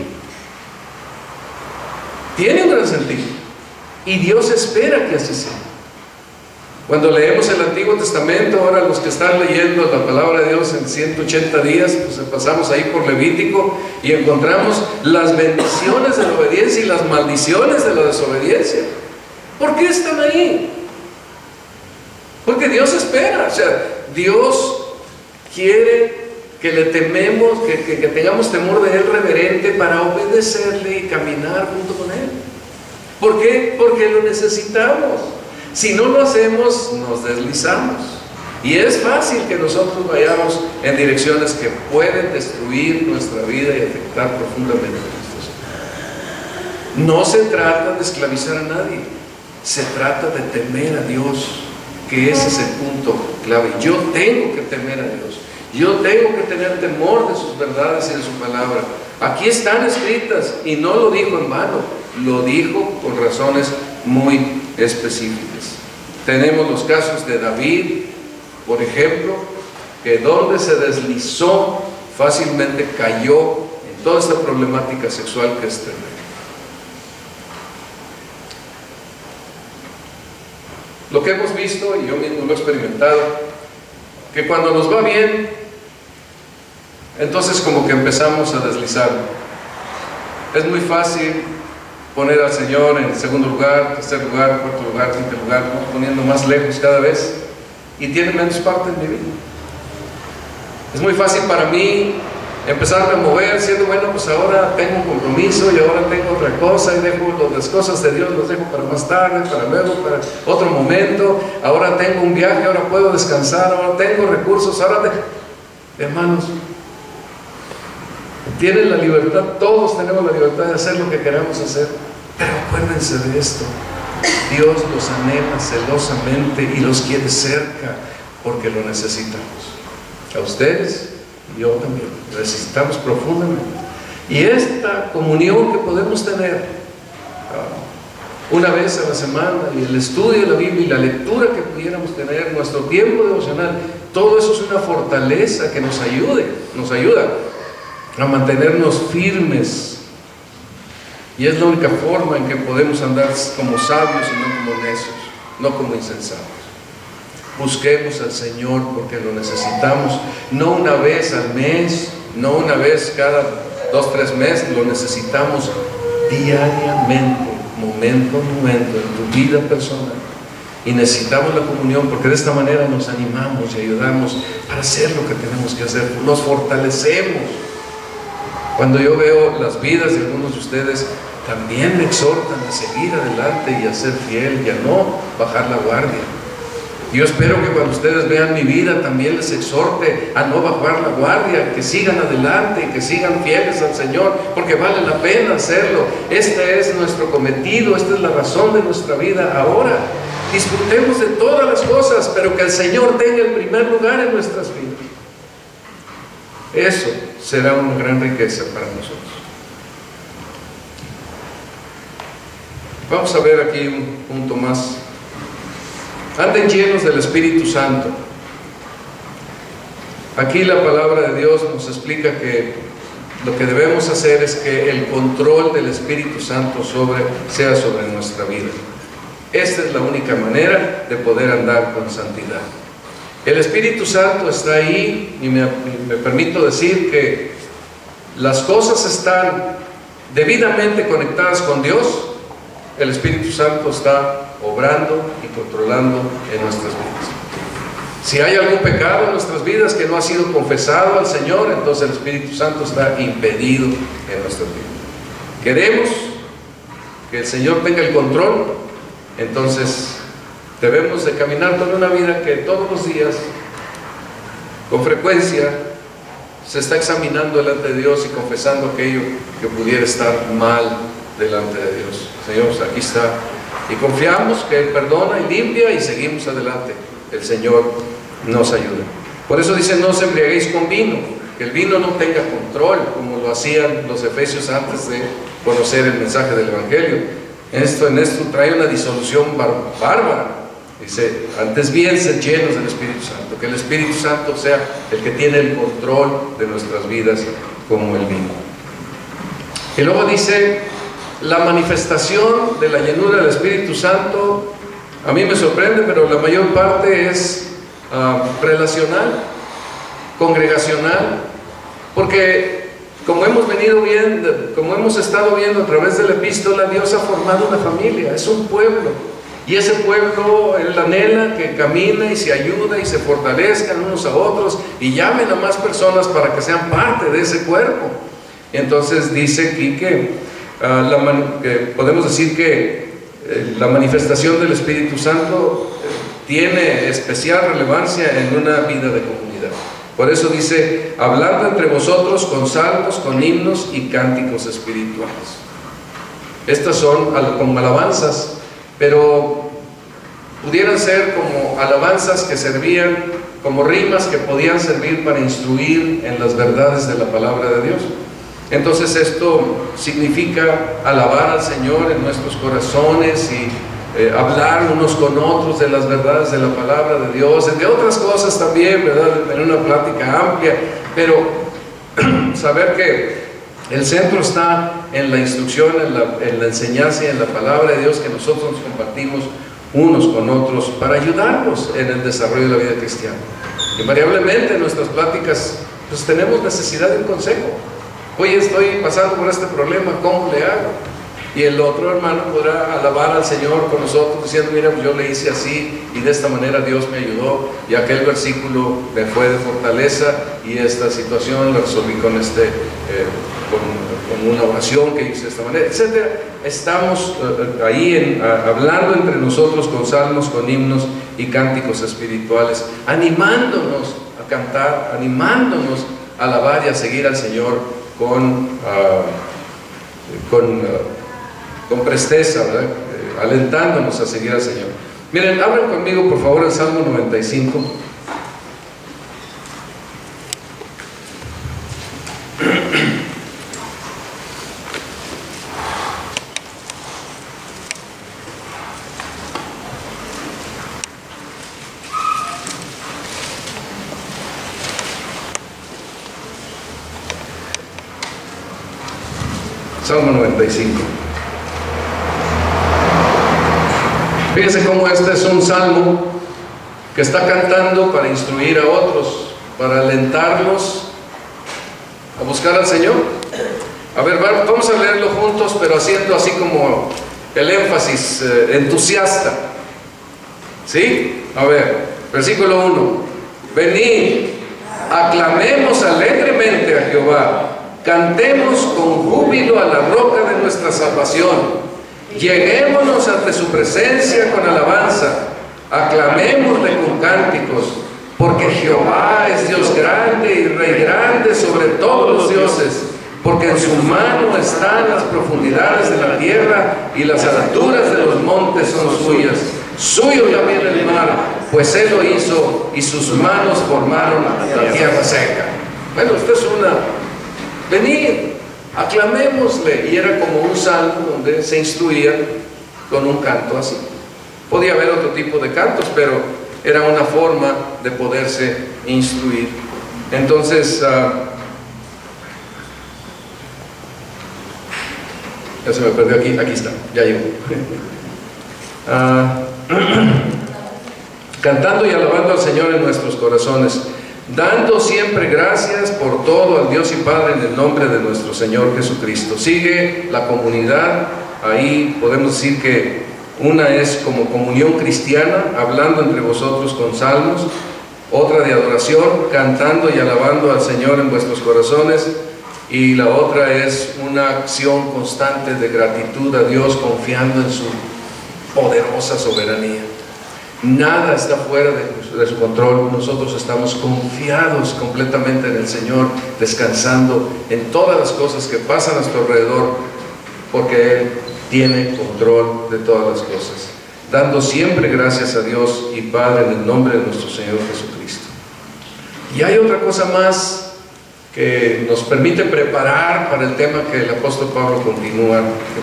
Tiene un gran sentido y Dios espera que así sea. Cuando leemos el Antiguo Testamento, ahora los que están leyendo la palabra de Dios en 180 días, pues pasamos ahí por Levítico y encontramos las bendiciones de la obediencia y las maldiciones de la desobediencia. ¿Por qué están ahí? Porque Dios espera, o sea, Dios quiere que le tememos, que tengamos temor de Él reverente para obedecerle y caminar junto con Él. ¿Por qué? Porque lo necesitamos. Si no lo hacemos, nos deslizamos. Y es fácil que nosotros vayamos en direcciones que pueden destruir nuestra vida y afectar profundamente nuestros. No se trata de esclavizar a nadie, se trata de temer a Dios, que ese es el punto clave. Yo tengo que temer a Dios. Yo tengo que tener temor de sus verdades y de su palabra. Aquí están escritas y no lo dijo en vano, lo dijo con razones muy específicas. Tenemos los casos de David, por ejemplo, que donde se deslizó fácilmente cayó en toda esta problemática sexual que es tremenda. Lo que hemos visto, y yo mismo lo he experimentado, que cuando nos va bien, entonces como que empezamos a deslizar. Es muy fácil poner al Señor en segundo lugar, tercer lugar, cuarto lugar, quinto lugar, ¿no? Poniendo más lejos cada vez, y tiene menos parte en mi vida. Es muy fácil para mí empezarme a mover, siendo bueno, pues ahora tengo un compromiso y ahora tengo otra cosa y dejo las cosas de Dios, las dejo para más tarde, para luego, para otro momento. Ahora tengo un viaje, ahora puedo descansar, ahora tengo recursos, Hermanos, tienen la libertad, todos tenemos la libertad de hacer lo que queramos hacer, pero acuérdense de esto: Dios los anhela celosamente y los quiere cerca, porque lo necesitamos. A ustedes y yo también necesitamos profundamente. Y esta comunión que podemos tener una vez a la semana, y el estudio de la Biblia y la lectura que pudiéramos tener, nuestro tiempo devocional, todo eso es una fortaleza que nos ayuda a mantenernos firmes, y es la única forma en que podemos andar como sabios y no como necios, no como insensatos. Busquemos al Señor porque lo necesitamos, no una vez al mes, no una vez cada 2 o 3 meses, lo necesitamos diariamente, momento a momento en tu vida personal. Y necesitamos la comunión, porque de esta manera nos animamos y ayudamos para hacer lo que tenemos que hacer, nos fortalecemos. Cuando yo veo las vidas de algunos de ustedes, también me exhortan a seguir adelante y a ser fiel y a no bajar la guardia. Yo espero que cuando ustedes vean mi vida también les exhorte a no bajar la guardia, que sigan adelante, que sigan fieles al Señor, porque vale la pena hacerlo. Este es nuestro cometido, esta es la razón de nuestra vida ahora. Disfrutemos de todas las cosas, pero que el Señor tenga el primer lugar en nuestras vidas. Eso será una gran riqueza para nosotros. Vamos a ver aquí un punto más. Anden llenos del Espíritu Santo. Aquí la palabra de Dios nos explica que lo que debemos hacer es que el control del Espíritu Santo sea sobre nuestra vida. Esta es la única manera de poder andar con santidad. El Espíritu Santo está ahí, y me permito decir que las cosas están debidamente conectadas con Dios. El Espíritu Santo está obrando y controlando en nuestras vidas. Si hay algún pecado en nuestras vidas que no ha sido confesado al Señor, entonces el Espíritu Santo está impedido en nuestras vidas. Queremos que el Señor tenga el control, entonces debemos de caminar con una vida que todos los días, con frecuencia, se está examinando delante de Dios y confesando aquello que pudiera estar mal delante de Dios. Señor, pues aquí está. Y confiamos que Él perdona y limpia y seguimos adelante. El Señor nos ayuda. Por eso dice: no os embriaguéis con vino, que el vino no tenga control, como lo hacían los efesios antes de conocer el mensaje del Evangelio. En esto trae una disolución bárbara. Dice: antes bien, sed llenos del Espíritu Santo, que el Espíritu Santo sea el que tiene el control de nuestras vidas como el vino. Y luego dice: la manifestación de la llenura del Espíritu Santo, a mí me sorprende, pero la mayor parte es relacional, congregacional, porque como hemos estado viendo a través de la epístola, Dios ha formado una familia, es un pueblo, y ese pueblo Él anhela que camine y se ayude y se fortalezcan unos a otros y llamen a más personas para que sean parte de ese cuerpo. Y entonces dice aquí que podemos decir que la manifestación del Espíritu Santo tiene especial relevancia en una vida de comunidad. Por eso dice: hablando entre vosotros con salmos, con himnos y cánticos espirituales. Estas son como alabanzas, pero pudieran ser como alabanzas que servían como rimas que podían servir para instruir en las verdades de la palabra de Dios. Entonces esto significa alabar al Señor en nuestros corazones y hablar unos con otros de las verdades de la palabra de Dios, de otras cosas también, ¿verdad? En una plática amplia, pero saber que el centro está en la instrucción, en la enseñanza y en la palabra de Dios que nosotros nos compartimos unos con otros para ayudarnos en el desarrollo de la vida cristiana. Invariablemente en nuestras pláticas pues tenemos necesidad de un consejo. Oye, estoy pasando por este problema, ¿cómo le hago? Y el otro hermano podrá alabar al Señor con nosotros diciendo, mira, pues yo le hice así y de esta manera Dios me ayudó y aquel versículo me fue de fortaleza y esta situación la resolví con con una oración que hice de esta manera, etcétera. Estamos ahí hablando entre nosotros con salmos, con himnos y cánticos espirituales, animándonos a cantar, animándonos a alabar y a seguir al Señor con presteza, ¿verdad? Alentándonos a seguir al Señor. Miren, abran conmigo por favor el Salmo 95. Salmo 95. Fíjense cómo este es un salmo que está cantando para instruir a otros, para alentarlos a buscar al Señor. A ver, vamos a leerlo juntos, pero haciendo así como el énfasis entusiasta. ¿Sí? A ver, versículo 1. Venid, aclamemos alegremente a Jehová, cantemos con júbilo a la roca de nuestra salvación. Lleguémonos ante su presencia con alabanza, aclamémosle con cánticos, porque Jehová es Dios grande y Rey grande sobre todos los dioses, porque en su mano están las profundidades de la tierra y las alturas de los montes son suyas. Suyo también el mar, pues él lo hizo y sus manos formaron la tierra seca. Bueno, esto es venid, aclamémosle. Y era como un salmo donde se instruía con un canto así. Podía haber otro tipo de cantos, pero era una forma de poderse instruir. Entonces, ya se me perdió aquí está, ya llegó. Cantando y alabando al Señor en nuestros corazones, dando siempre gracias por todo al Dios y Padre en el nombre de nuestro Señor Jesucristo. Sigue la comunidad, ahí podemos decir que una es como comunión cristiana, hablando entre vosotros con salmos, otra de adoración, cantando y alabando al Señor en vuestros corazones, y la otra es una acción constante de gratitud a Dios, confiando en su poderosa soberanía. Nada está fuera de su control. Nosotros estamos confiados completamente en el Señor, descansando en todas las cosas que pasan a nuestro alrededor, porque Él tiene control de todas las cosas, dando siempre gracias a Dios y Padre en el nombre de nuestro Señor Jesucristo. Y hay otra cosa más que nos permite preparar para el tema que el apóstol Pablo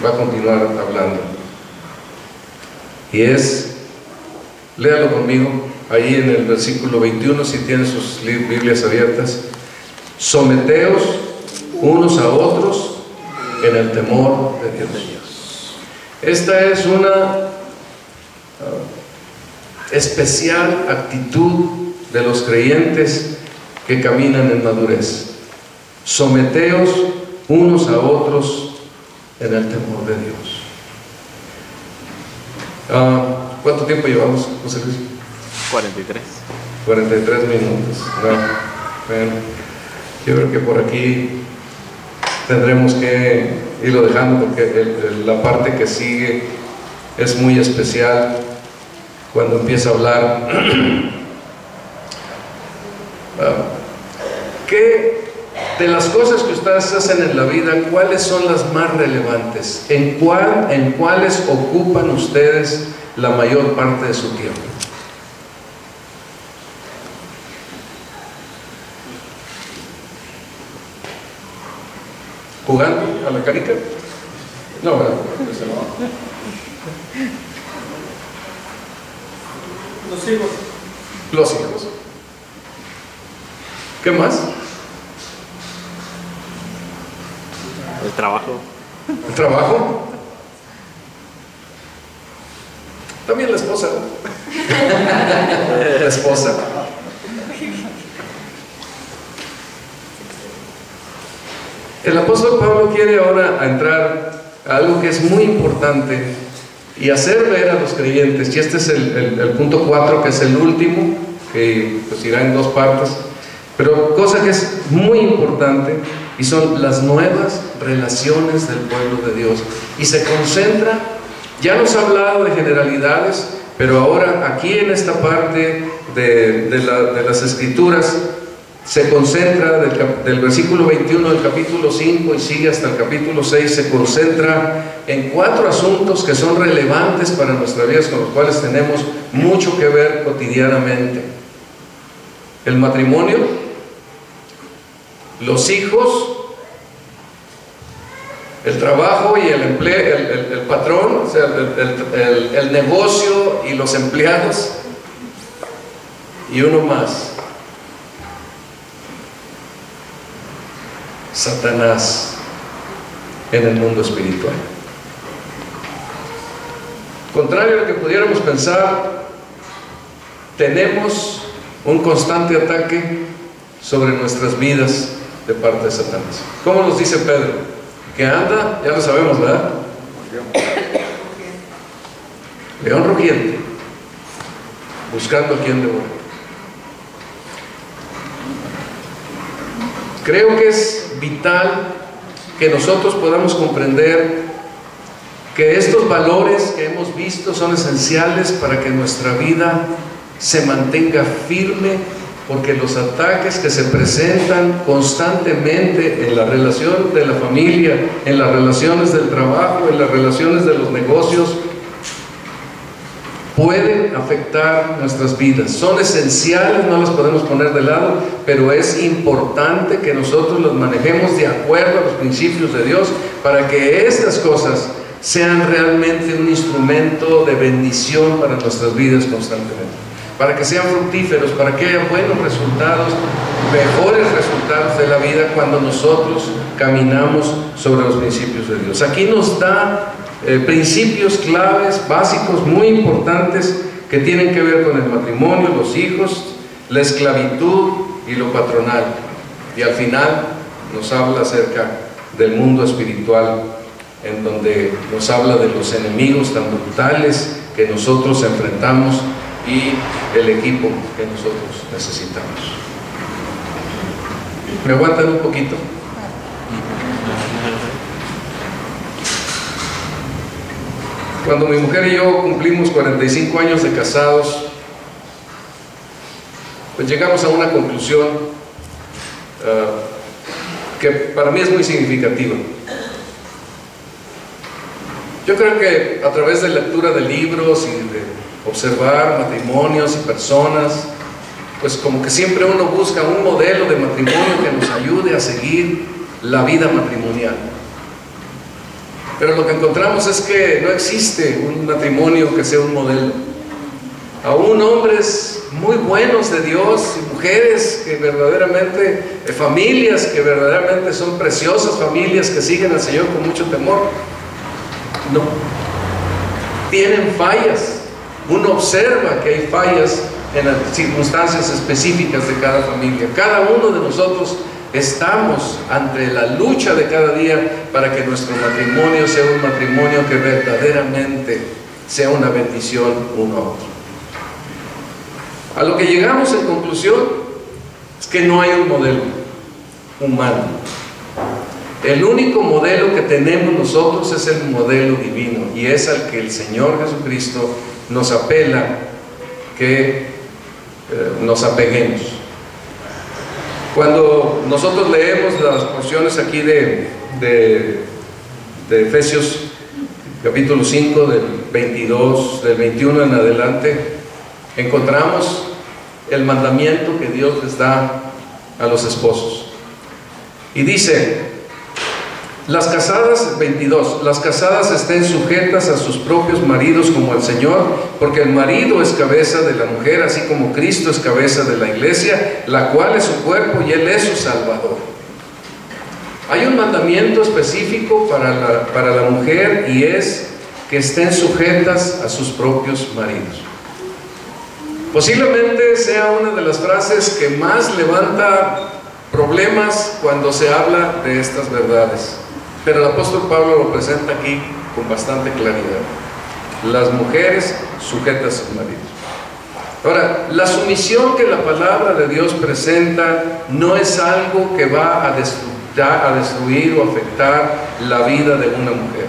va a continuar hablando, y es, léalo conmigo, ahí en el versículo 21, si tienen sus Biblias abiertas: someteos unos a otros en el temor de Dios. Esta es una especial actitud de los creyentes que caminan en madurez. Someteos unos a otros en el temor de Dios. ¿Cuánto tiempo llevamos, José Luis? 43. 43 minutos. Bueno, yo creo que por aquí tendremos que irlo dejando, porque la parte que sigue es muy especial cuando empieza a hablar. ¿Qué de las cosas que ustedes hacen en la vida, cuáles son las más relevantes? ¿En cuáles ocupan ustedes la mayor parte de su tiempo? ¿Jugando a la canica? No, ¿verdad?
Los hijos.
Los hijos. ¿Qué más?
El trabajo.
¿El trabajo? También la esposa. La esposa. El apóstol Pablo quiere ahora entrar algo que es muy importante y hacer ver a los creyentes, y este es el punto 4, que es el último, que pues irá en 2 partes, pero cosa que es muy importante, y son las nuevas relaciones del pueblo de Dios, y se concentra, ya nos ha hablado de generalidades, pero ahora aquí en esta parte de las Escrituras se concentra del versículo 21 del capítulo 5 y sigue hasta el capítulo 6, se concentra en 4 asuntos que son relevantes para nuestras vidas, con los cuales tenemos mucho que ver cotidianamente: el matrimonio, los hijos, el trabajo y el empleo, el patrón, o sea, el negocio y los empleados, y uno más: Satanás en el mundo espiritual. Contrario a lo que pudiéramos pensar, tenemos un constante ataque sobre nuestras vidas de parte de Satanás. ¿Cómo nos dice Pedro? Que anda, ya lo sabemos, ¿verdad? León rugiente, buscando a quien devorar. Creo que es vital que nosotros podamos comprender que estos valores que hemos visto son esenciales para que nuestra vida se mantenga firme, porque los ataques que se presentan constantemente en la relación de la familia, en las relaciones del trabajo, en las relaciones de los negocios, pueden afectar nuestras vidas. Son esenciales, no las podemos poner de lado, pero es importante que nosotros los manejemos de acuerdo a los principios de Dios, para que estas cosas sean realmente un instrumento de bendición para nuestras vidas constantemente, para que sean fructíferos, para que haya buenos resultados, mejores resultados de la vida cuando nosotros caminamos sobre los principios de Dios. Aquí nos da principios claves, básicos, muy importantes, que tienen que ver con el matrimonio, los hijos, la esclavitud y lo patronal. Y al final nos habla acerca del mundo espiritual, en donde nos habla de los enemigos tan brutales que nosotros enfrentamos y el equipo que nosotros necesitamos. ¿Me aguantan un poquito? Cuando mi mujer y yo cumplimos 45 años de casados, pues llegamos a una conclusión que para mí es muy significativa. Yo creo que a través de lectura de libros y de observar matrimonios y personas, pues como que siempre uno busca un modelo de matrimonio que nos ayude a seguir la vida matrimonial. Pero lo que encontramos es que no existe un matrimonio que sea un modelo. Aún hombres muy buenos de Dios y mujeres que verdaderamente, familias que verdaderamente son preciosas, familias que siguen al Señor con mucho temor, no, tienen fallas. Uno observa que hay fallas en las circunstancias específicas de cada familia. Cada uno de nosotros estamos ante la lucha de cada día para que nuestro matrimonio sea un matrimonio que verdaderamente sea una bendición uno a otro. A lo que llegamos en conclusión es que no hay un modelo humano. El único modelo que tenemos nosotros es el modelo divino, y es al que el Señor Jesucristo nos apela que nos apeguemos. Cuando nosotros leemos las porciones aquí de Efesios capítulo 5, del 22, del 21 en adelante, encontramos el mandamiento que Dios les da a los esposos. Y dice: las casadas, 22, las casadas estén sujetas a sus propios maridos como el Señor, porque el marido es cabeza de la mujer, así como Cristo es cabeza de la iglesia, la cual es su cuerpo y Él es su Salvador. Hay un mandamiento específico para la mujer, y es que estén sujetas a sus propios maridos. Posiblemente sea una de las frases que más levanta problemas cuando se habla de estas verdades. pero el apóstol Pablo lo presenta aquí con bastante claridad. Las mujeres sujetas a sus maridos. Ahora, la sumisión que la palabra de Dios presenta no es algo que va a destruir o afectar la vida de una mujer,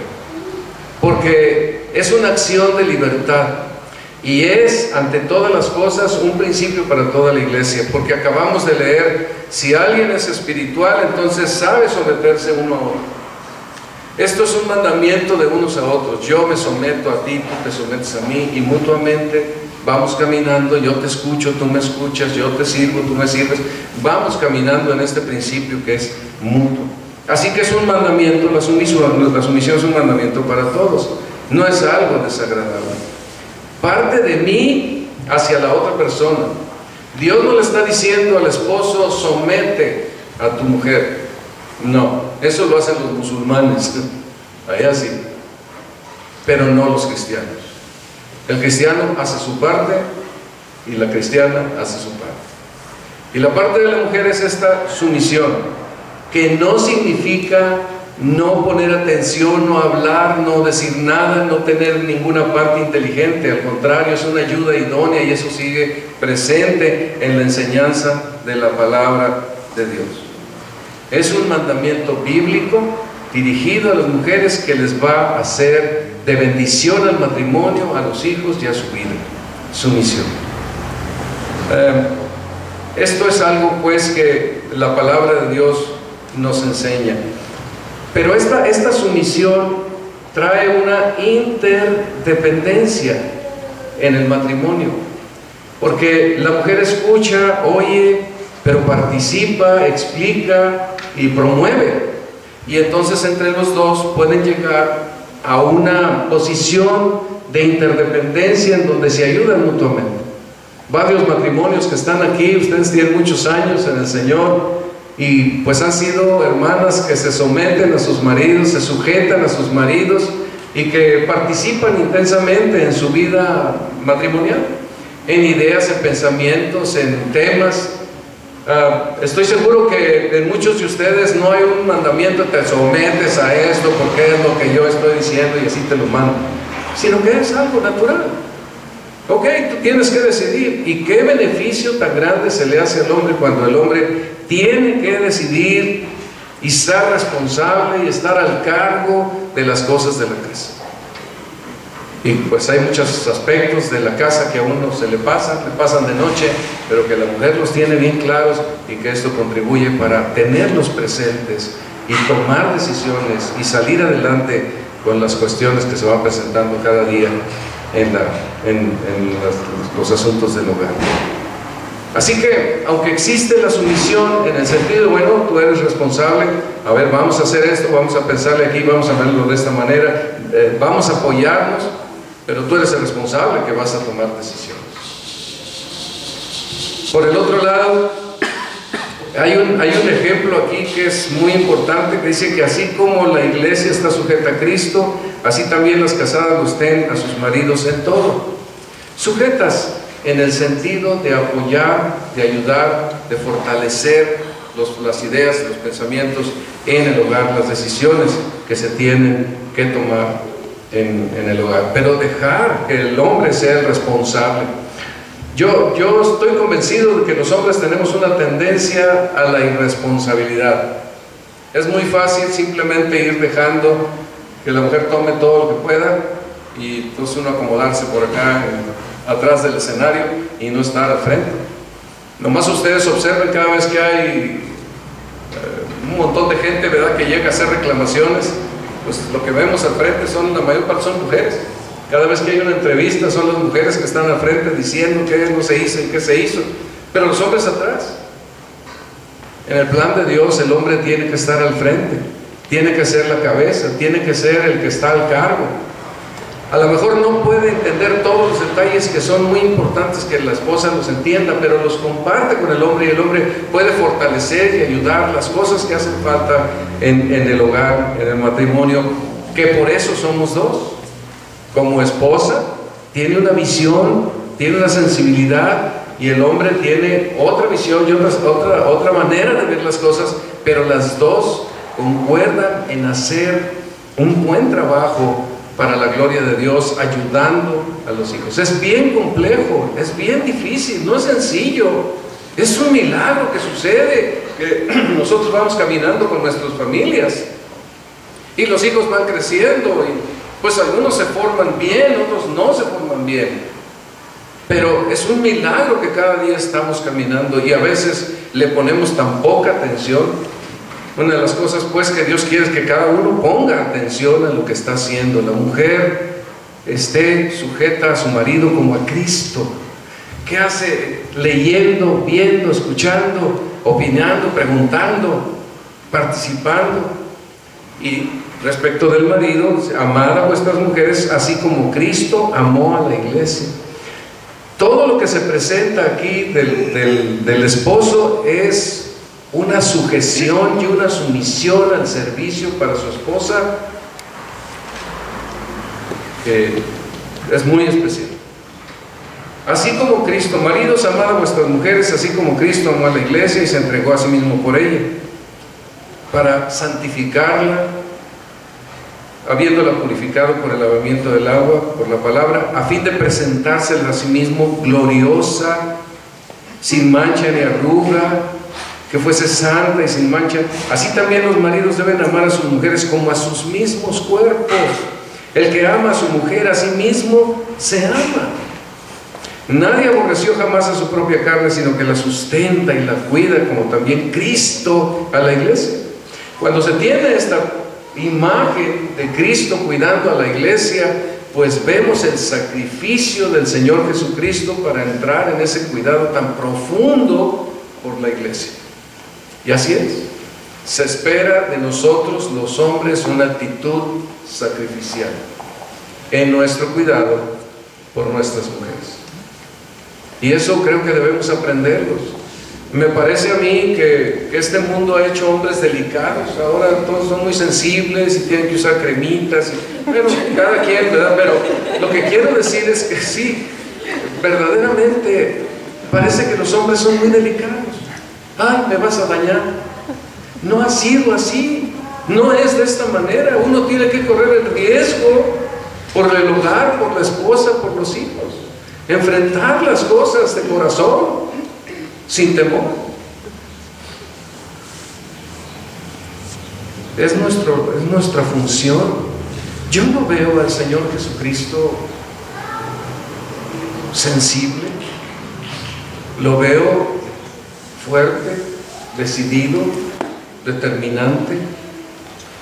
porque es una acción de libertad y es, ante todas las cosas, un principio para toda la iglesia, porque acabamos de leer, si alguien es espiritual, entonces sabe someterse uno a otro. Esto es un mandamiento de unos a otros. Yo me someto a ti, tú te sometes a mí, y mutuamente vamos caminando. Yo te escucho, tú me escuchas, yo te sirvo, tú me sirves. Vamos caminando en este principio que es mutuo. Así que es un mandamiento, la sumisión es un mandamiento para todos. No es algo desagradable. Parte de mí hacia la otra persona. Dios no le está diciendo al esposo, somete a tu mujer. No, eso lo hacen los musulmanes, allá sí, pero no los cristianos. El cristiano hace su parte y la cristiana hace su parte. Y la parte de la mujer es esta sumisión, que no significa no poner atención, no hablar, no decir nada, no tener ninguna parte inteligente. Al contrario, es una ayuda idónea y eso sigue presente en la enseñanza de la palabra de Dios. Es un mandamiento bíblico dirigido a las mujeres que les va a hacer de bendición al matrimonio, a los hijos y a su vida. Sumisión. Esto es algo pues que la palabra de Dios nos enseña. Pero esta sumisión trae una interdependencia en el matrimonio, porque la mujer escucha, oye, pero participa, explica y promueve, y entonces entre los dos pueden llegar a una posición de interdependencia en donde se ayudan mutuamente. Varios matrimonios que están aquí, ustedes tienen muchos años en el Señor y pues han sido hermanas que se someten a sus maridos, se sujetan a sus maridos y que participan intensamente en su vida matrimonial, en ideas, en pensamientos, en temas. Estoy seguro que en muchos de ustedes no hay un mandamiento, te sometes a esto porque es lo que yo estoy diciendo y así te lo mando, sino que es algo natural. Ok, tú tienes que decidir. ¿Y qué beneficio tan grande se le hace al hombre cuando el hombre tiene que decidir y ser responsable y estar al cargo de las cosas de la casa? Y pues hay muchos aspectos de la casa que a uno le pasan de noche, pero que la mujer los tiene bien claros y que esto contribuye para tenerlos presentes y tomar decisiones y salir adelante con las cuestiones que se van presentando cada día en los asuntos del hogar. Así que, aunque existe la sumisión en el sentido, bueno, tú eres responsable, a ver, vamos a hacer esto, vamos a pensarle aquí, vamos a verlo de esta manera, vamos a apoyarnos, pero tú eres el responsable que vas a tomar decisiones. Por el otro lado, hay un ejemplo aquí que es muy importante, que dice que así como la iglesia está sujeta a Cristo, así también las casadas lo estén a sus maridos en todo. Sujetas en el sentido de apoyar, de ayudar, de fortalecer las ideas, los pensamientos en el hogar, las decisiones que se tienen que tomar en el hogar, pero dejar que el hombre sea el responsable. Yo estoy convencido de que los hombres tenemos una tendencia a la irresponsabilidad. Es muy fácil simplemente ir dejando que la mujer tome todo lo que pueda y entonces uno acomodarse por acá atrás del escenario y no estar al frente. Nomás ustedes observen cada vez que hay un montón de gente, ¿verdad?, que llega a hacer reclamaciones, pues lo que vemos al frente son, la mayor parte son mujeres. Cada vez que hay una entrevista son las mujeres que están al frente diciendo qué no se hizo y qué se hizo, pero los hombres atrás. En el plan de Dios el hombre tiene que estar al frente, tiene que ser la cabeza, tiene que ser el que está al cargo. A lo mejor no puede entender todos los detalles que son muy importantes que la esposa los entienda, pero los comparte con el hombre y el hombre puede fortalecer y ayudar las cosas que hacen falta en el hogar, en el matrimonio, que por eso somos dos. Como esposa tiene una visión, tiene una sensibilidad y el hombre tiene otra visión y otra manera de ver las cosas, pero las dos concuerdan en hacer un buen trabajo para la gloria de Dios, ayudando a los hijos. Es bien complejo, es bien difícil, no es sencillo. Es un milagro que sucede, que nosotros vamos caminando con nuestras familias y los hijos van creciendo y pues algunos se forman bien, otros no se forman bien, pero es un milagro que cada día estamos caminando y a veces le ponemos tan poca atención. Una de las cosas pues que Dios quiere es que cada uno ponga atención a lo que está haciendo. La mujer esté sujeta a su marido como a Cristo. ¿Qué hace? Leyendo, viendo, escuchando, opinando, preguntando, participando. Y respecto del marido, amad a vuestras mujeres así como Cristo amó a la iglesia. Todo lo que se presenta aquí del esposo es una sujeción y una sumisión al servicio para su esposa que es muy especial. Así como Cristo, maridos, amad a vuestras mujeres, así como Cristo amó a la iglesia y se entregó a sí mismo por ella, para santificarla, habiéndola purificado por el lavamiento del agua, por la palabra, a fin de presentársela a sí mismo gloriosa, sin mancha ni arruga, que fuese santa y sin mancha. Así también los maridos deben amar a sus mujeres como a sus mismos cuerpos. El que ama a su mujer a sí mismo se ama. Nadie aborreció jamás a su propia carne, sino que la sustenta y la cuida, como también Cristo a la iglesia. Cuando se tiene esta imagen de Cristo cuidando a la iglesia, pues vemos el sacrificio del Señor Jesucristo para entrar en ese cuidado tan profundo por la iglesia. Y así es, se espera de nosotros los hombres una actitud sacrificial en nuestro cuidado por nuestras mujeres. Y eso creo que debemos aprenderlos. Me parece a mí que este mundo ha hecho hombres delicados. Ahora todos son muy sensibles y tienen que usar cremitas. Bueno, cada quien, ¿verdad? Pero lo que quiero decir es que sí, verdaderamente parece que los hombres son muy delicados. Ay, me vas a dañar. No ha sido así. No es de esta manera. Uno tiene que correr el riesgo por el hogar, por la esposa, por los hijos. Enfrentar las cosas de corazón, sin temor. Es nuestra función. Yo no veo al Señor Jesucristo sensible. Lo veo fuerte, decidido, determinante,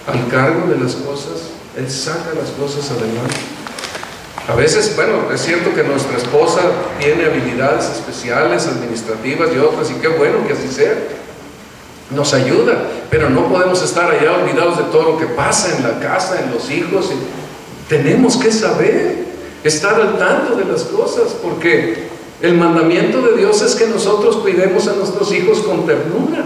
al cargo de las cosas. Él saca las cosas adelante. A veces, bueno, es cierto que nuestra esposa tiene habilidades especiales, administrativas y otras, y qué bueno que así sea. Nos ayuda, pero no podemos estar allá olvidados de todo lo que pasa en la casa, en los hijos. Tenemos que saber, estar al tanto de las cosas, porque el mandamiento de Dios es que nosotros cuidemos a nuestros hijos con ternura.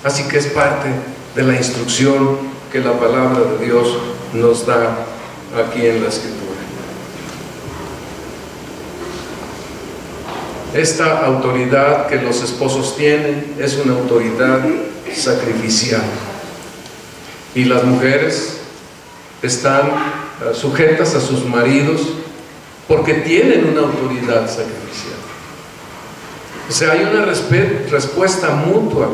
Así que es parte de la instrucción que la palabra de Dios nos da aquí en la Escritura. Esta autoridad que los esposos tienen es una autoridad sacrificial, y las mujeres están sujetas a sus maridos porque tienen una autoridad sacrificial. O sea, hay una respuesta mutua.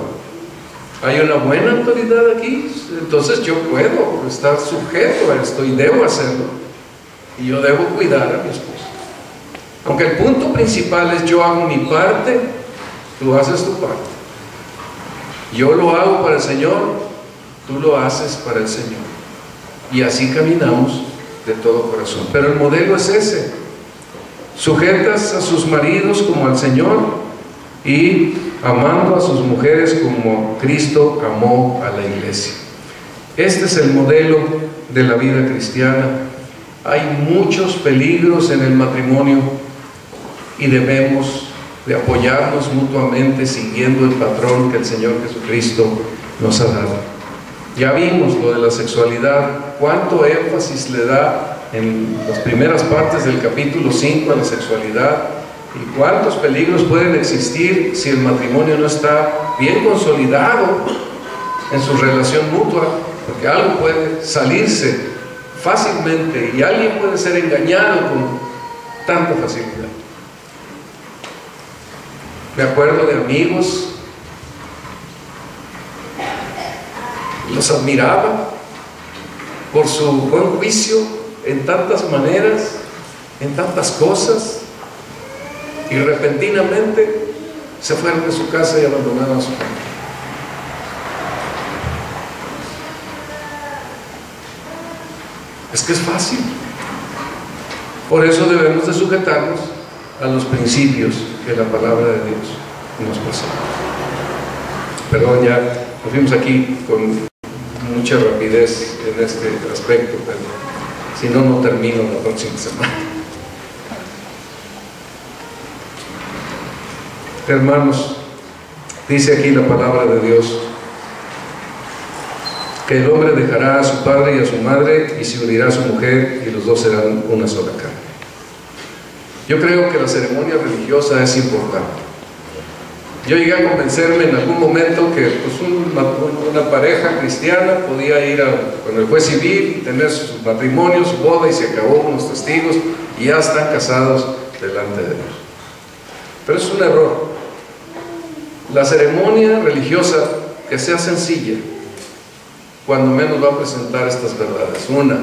Hay una buena autoridad aquí, entonces yo puedo estar sujeto a esto y debo hacerlo, y yo debo cuidar a mi esposa. Aunque el punto principal es: yo hago mi parte, tú haces tu parte. Yo lo hago para el Señor, tú lo haces para el Señor. Y así caminamos de todo corazón. Pero el modelo es ese: sujetas a sus maridos como al Señor, y amando a sus mujeres como Cristo amó a la iglesia. Este es el modelo de la vida cristiana. Hay muchos peligros en el matrimonio y debemos de apoyarnos mutuamente siguiendo el patrón que el Señor Jesucristo nos ha dado. Ya vimos lo de la sexualidad, cuánto énfasis le da en las primeras partes del capítulo 5 a la sexualidad, y cuántos peligros pueden existir si el matrimonio no está bien consolidado. en su relación mutua, porque algo puede salirse fácilmente y alguien puede ser engañado con tanta facilidad. Me acuerdo de amigos, los admiraba por su buen juicio en tantas maneras, en tantas cosas, y repentinamente se fueron de su casa y abandonaron a su familia. Es que es fácil. Por eso debemos de sujetarnos a los principios que la palabra de Dios nos presenta. Perdón, ya nos fuimos aquí con mucha rapidez en este aspecto, pero si no, no termino la próxima semana. Hermanos, dice aquí la palabra de Dios que el hombre dejará a su padre y a su madre y se unirá a su mujer y los dos serán una sola carne. Yo creo que la ceremonia religiosa es importante. Yo llegué a convencerme en algún momento que pues, una pareja cristiana podía ir con el juez civil y tener su matrimonio, su boda, y se acabó con los testigos y ya están casados delante de Dios. Pero es un error. La ceremonia religiosa, que sea sencilla, cuando menos va a presentar estas verdades. Una,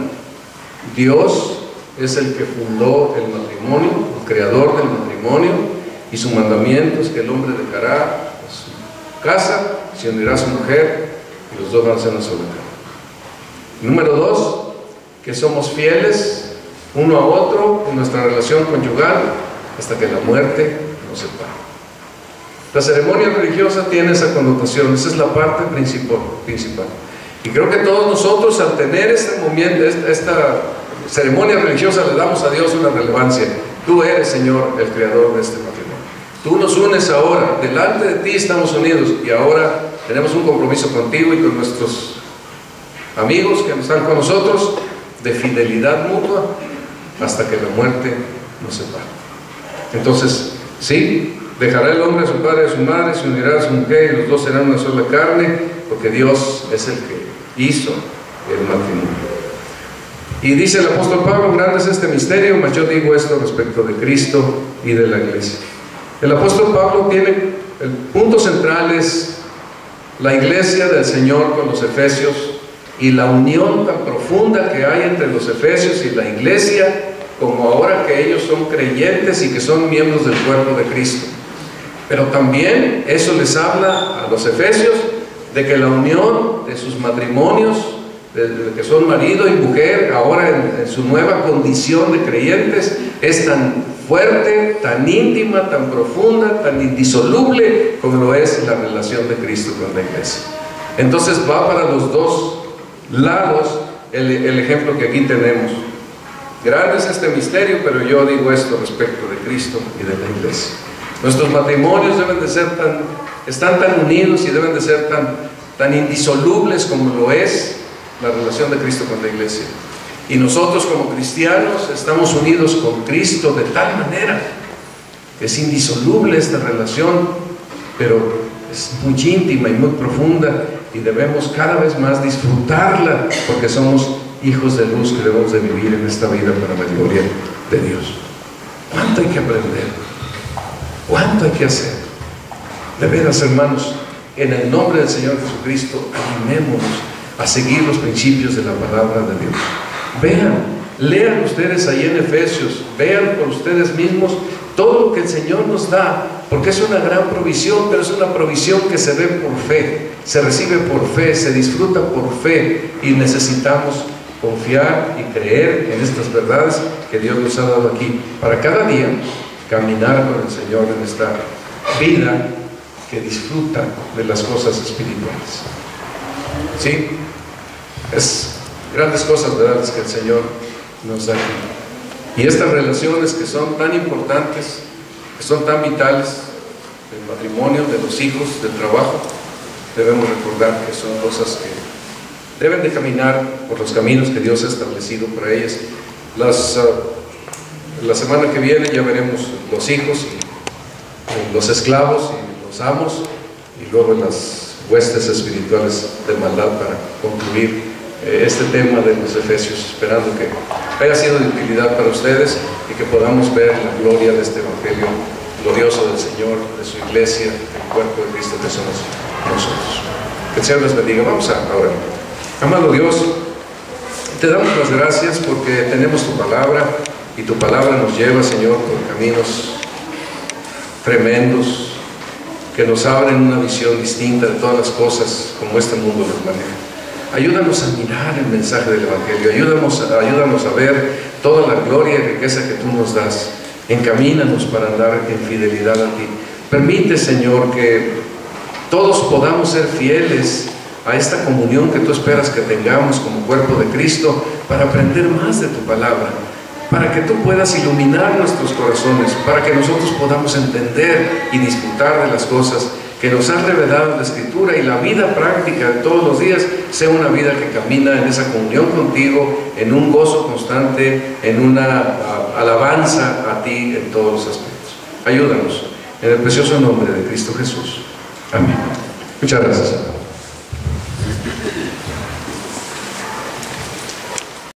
Dios es el que fundó el matrimonio, el creador del matrimonio, y su mandamiento es que el hombre dejará a su casa, se unirá a su mujer, y los dos van a ser una sola carne. Número dos, que somos fieles uno a otro en nuestra relación conyugal hasta que la muerte nos separe. La ceremonia religiosa tiene esa connotación, esa es la parte principal. Y creo que todos nosotros, al tener este momento, esta ceremonia religiosa, le damos a Dios una relevancia. Tú eres, Señor, el creador de este matrimonio. Tú nos unes ahora, delante de ti estamos unidos, y ahora tenemos un compromiso contigo y con nuestros amigos que están con nosotros, de fidelidad mutua, hasta que la muerte nos separe. Entonces, sí, dejará el hombre a su padre y a su madre, se unirá a su mujer, y los dos serán una sola carne, porque Dios es el que hizo el matrimonio. Y dice el apóstol Pablo: grande es este misterio, mas yo digo esto respecto de Cristo y de la iglesia. El apóstol Pablo tiene, el punto central es la iglesia del Señor con los efesios y la unión tan profunda que hay entre los efesios y la iglesia, como ahora que ellos son creyentes y que son miembros del cuerpo de Cristo. Pero también eso les habla a los efesios de que la unión de sus matrimonios, de que son marido y mujer, ahora en su nueva condición de creyentes, es tan fuerte, tan íntima, tan profunda, tan indisoluble como lo es la relación de Cristo con la iglesia. Entonces va para los dos lados el ejemplo que aquí tenemos. Grande es este misterio, pero yo digo esto respecto de Cristo y de la iglesia. Nuestros matrimonios deben de ser están tan unidos y deben de ser tan indisolubles como lo es la relación de Cristo con la iglesia. Y nosotros como cristianos estamos unidos con Cristo de tal manera que es indisoluble esta relación, pero es muy íntima y muy profunda, y debemos cada vez más disfrutarla, porque somos hijos de luz que debemos de vivir en esta vida para la gloria de Dios. ¿Cuánto hay que aprender? ¿Cuánto hay que hacer? De veras, hermanos, en el nombre del Señor Jesucristo, animémonos a seguir los principios de la palabra de Dios. Vean, lean ustedes ahí en Efesios, vean por ustedes mismos todo lo que el Señor nos da, porque es una gran provisión, pero es una provisión que se ve por fe, se recibe por fe, se disfruta por fe, y necesitamos confiar y creer en estas verdades que Dios nos ha dado aquí, para cada día caminar con el Señor en esta vida que disfruta de las cosas espirituales. ¿Sí? Es grandes cosas, ¿verdad?, que el Señor nos da aquí. Y estas relaciones que son tan importantes, que son tan vitales, del matrimonio, de los hijos, del trabajo, debemos recordar que son cosas que deben de caminar por los caminos que Dios ha establecido para ellas. La semana que viene ya veremos los hijos y los esclavos y los amos, y luego en las huestes espirituales de maldad para concluir este tema de los Efesios, esperando que haya sido de utilidad para ustedes y que podamos ver la gloria de este Evangelio glorioso del Señor, de su iglesia, del cuerpo de Cristo que somos nosotros. Que el Señor les bendiga. Vamos a orar. Amado Dios, te damos las gracias porque tenemos tu palabra y tu palabra nos lleva, Señor, por caminos tremendos que nos abren una visión distinta de todas las cosas como este mundo nos maneja. Ayúdanos a mirar el mensaje del Evangelio, ayúdanos a ver toda la gloria y riqueza que tú nos das. Encamínanos para andar en fidelidad a ti. Permite, Señor, que todos podamos ser fieles a esta comunión que tú esperas que tengamos como cuerpo de Cristo, para aprender más de tu palabra, para que tú puedas iluminar nuestros corazones, para que nosotros podamos entender y disfrutar de las cosas que nos has revelado la Escritura, y la vida práctica de todos los días sea una vida que camina en esa comunión contigo, en un gozo constante, en una alabanza a ti en todos los aspectos. Ayúdanos, en el precioso nombre de Cristo Jesús. Amén. Muchas gracias.